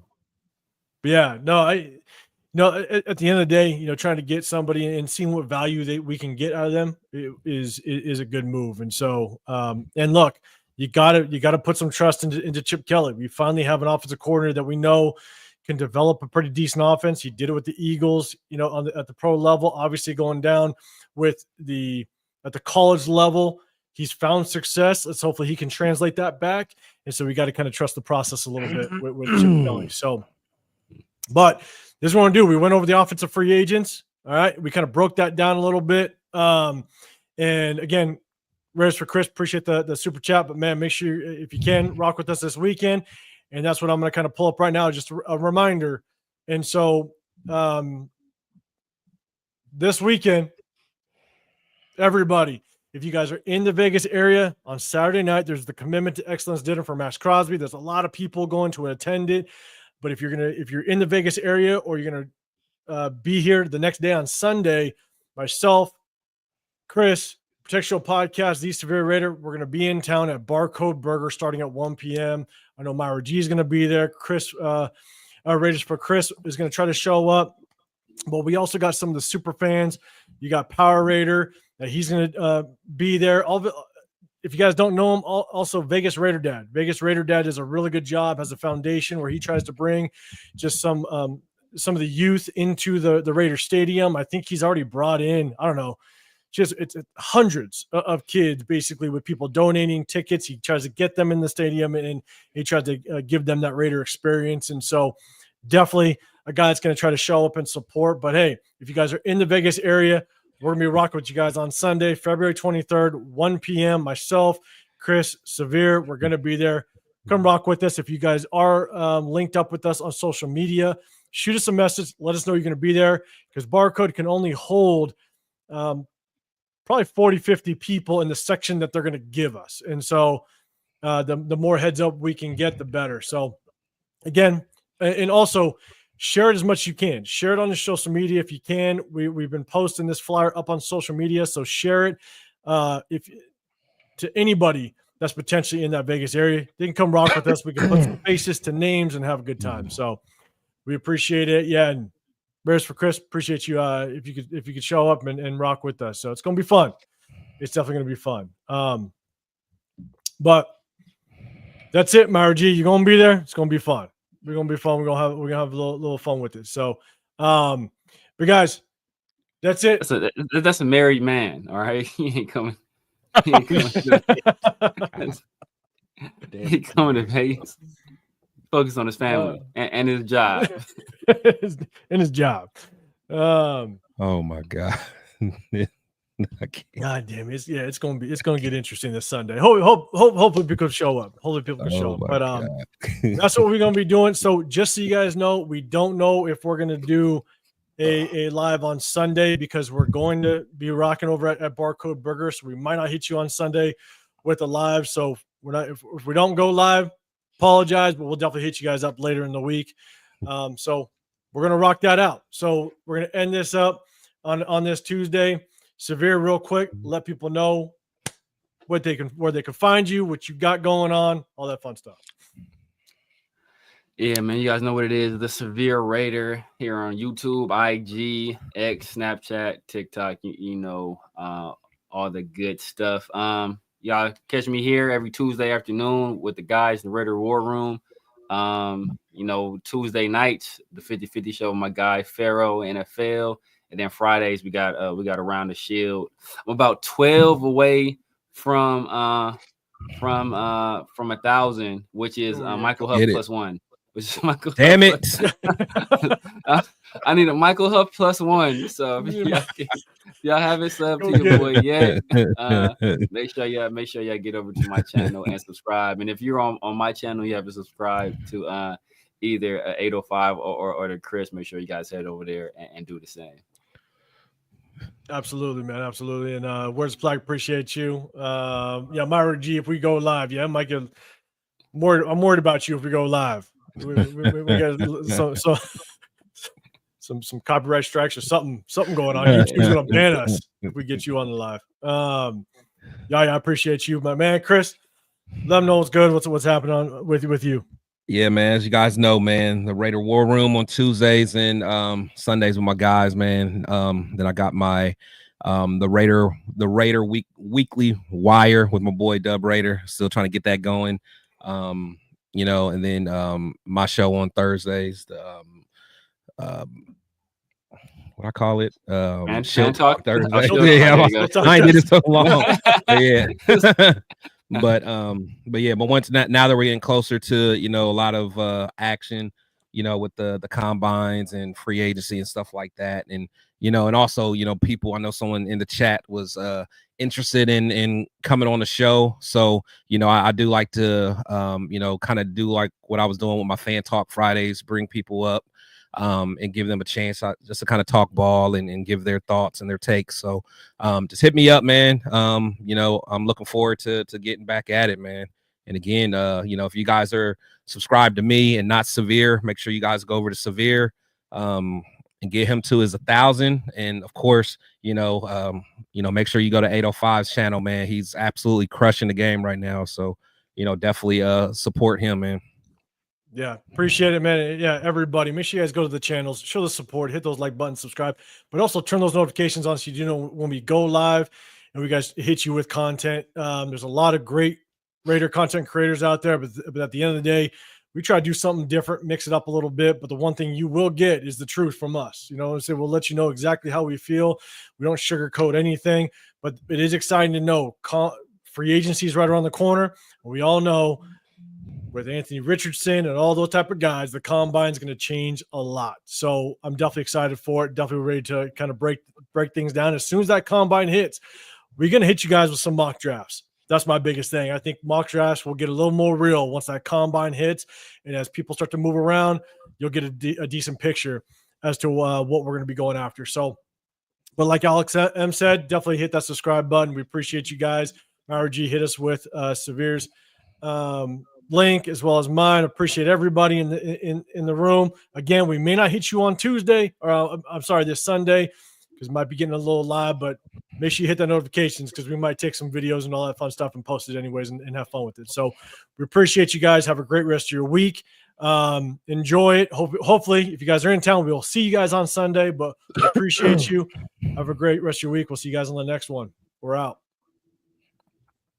But yeah, no, at the end of the day, trying to get somebody and seeing what value we can get out of them is a good move. And so, and look, you gotta put some trust into Chip Kelly. We finally have an offensive coordinator that we know can develop a pretty decent offense. He did it with the Eagles, at the pro level, obviously going down at the college level. He's found success. Let's hopefully he can translate that back. And so we got to kind of trust the process a little bit with Chip Kelly. So, but this is what we're going to do. We went over the offensive free agents. All right. We kind of broke that down a little bit. And again, Rares for Chris, appreciate the super chat, but man, make sure if you can rock with us this weekend. And that's what I'm going to kind of pull up right now, just a reminder. And so this weekend, everybody, if you guys are in the Vegas area on Saturday night, there's the Commitment to Excellence dinner for Max Crosby. There's a lot of people going to attend it. But if you're in the Vegas area, or you're going to be here the next day on Sunday, myself, Chris, Protect Show Podcast, The Severe Raider, we're going to be in town at Barcode Burger starting at 1 p.m. I know Myra G is going to be there. Chris, Raiders for Chris is going to try to show up. But we also got some of the super fans. You got Power Raider. He's going to be there. If you guys don't know him, also Vegas Raider Dad. Vegas Raider Dad does a really good job, has a foundation where he tries to bring just some of the youth into the Raider Stadium. I think he's already brought in, I don't know, it's hundreds of kids, basically, with people donating tickets. He tries to get them in the stadium, and he tries to give them that Raider experience. And so definitely a guy that's going to try to show up and support. But hey, if you guys are in the Vegas area, we're going to be rocking with you guys on Sunday, February 23rd, 1 p.m. Myself, Chris, Severe, we're going to be there. Come rock with us. If you guys are linked up with us on social media, shoot us a message. Let us know you're going to be there, because Barcode can only hold probably 40, 50 people in the section that they're going to give us. And so the more heads up we can get, the better. So again, and also share it as much as you can. Share it on the social media if you can. We've been posting this flyer up on social media, so share it to anybody that's potentially in that Vegas area. They can come rock with us. We can put some faces to names and have a good time. So we appreciate it. Yeah, and Bears for Chris, appreciate you if you could show up and rock with us. So it's gonna be fun. It's definitely gonna be fun. But that's it, Myra G. You're gonna be there. It's gonna be fun. We're gonna be fun. We're gonna have a little fun with it. So, but guys, that's it. That's a married man. All right, he ain't coming. He coming to Vegas. Focus on his family and his job. And his job. Oh my God. God damn it. It's gonna get interesting this Sunday. Hopefully people show up. But that's what we're gonna be doing. So just so you guys know, we don't know if we're gonna do a live on Sunday, because we're going to be rocking over at Barcode Burger. So we might not hit you on Sunday with a live. So if we don't go live, apologize, but we'll definitely hit you guys up later in the week. So we're going to rock that out. So we're going to end this up on this Tuesday. Severe, real quick, let people know where they can find you, what you got going on, all that fun stuff. Yeah, man, you guys know what it is. The Severe Raider here on YouTube, IG, X, Snapchat, TikTok, all the good stuff. y'all catch me here every Tuesday afternoon with the guys in the Raider War Room. Tuesday nights, the 50-50 show with my guy Pharaoh NFL. And then Fridays we got Around the Shield. I'm about 12 away from 1,000, which is Michael Huff +1. Which is Michael Damn Huff it. I need a Michael Huff +1. So if y'all haven't subbed to your boy yet, make sure y'all get over to my channel and subscribe. And if you're on my channel, you have to subscribe to either 805 or the Chris. Make sure you guys head over there and do the same. Absolutely, man. Absolutely. And Words Flag, appreciate you. Myra G, if we go live, I might get more. I'm worried about you if we go live. We got some copyright strikes or something going on. YouTube's gonna ban us if we get you on the live. I appreciate you, my man, Chris. Let them know what's good. What's happening with you. Yeah, man. As you guys know, man, the Raider War Room on Tuesdays and Sundays with my guys, man. Then I got my the Raider weekly wire with my boy Dub Raider. Still trying to get that going. And then my show on Thursdays, what I call it, Shield Talk Thursday. I ain't did it so long. But once now that we're getting closer to a lot of action, with the combines and free agency and stuff like that, and and also people, I know someone in the chat was interested in coming on the show, so I do like to kind of do like what I was doing with my Fan Talk Fridays, bring people up and give them a chance just to kind of talk ball and give their thoughts and their takes. So just hit me up, man. I'm looking forward to getting back at it, man. And again, if you guys are subscribed to me and not Severe, make sure you guys go over to Severe and get him to his 1,000. And of course, make sure you go to 805's channel, man. He's absolutely crushing the game right now. So, definitely support him, man. Yeah, appreciate it, man. Yeah, everybody, make sure you guys go to the channels, show the support, hit those like buttons, subscribe, but also turn those notifications on so you know when we go live and we guys hit you with content. There's a lot of great Raider content creators out there, but at the end of the day, we try to do something different, mix it up a little bit. But the one thing you will get is the truth from us. So we'll let you know exactly how we feel. We don't sugarcoat anything, but it is exciting to know free agency is right around the corner. We all know, with Anthony Richardson and all those type of guys, the combine is going to change a lot. So I'm definitely excited for it. Definitely ready to kind of break things down. As soon as that combine hits, we're going to hit you guys with some mock drafts. That's my biggest thing. I think mock drafts will get a little more real once that combine hits. And as people start to move around, you'll get a decent picture as to what we're going to be going after. So, but like Alex M said, definitely hit that subscribe button. We appreciate you guys. RG hit us with Severe's link as well as mine. Appreciate everybody in the room. Again, we may not hit you on Tuesday, or I'm sorry, this Sunday, because might be getting a little live, but make sure you hit the notifications because we might take some videos and all that fun stuff and post it anyways and have fun with it. So we appreciate you guys. Have a great rest of your week. Enjoy it. Hopefully, if you guys are in town, we'll see you guys on Sunday, but we appreciate you. Have a great rest of your week. We'll see you guys on the next one. We're out.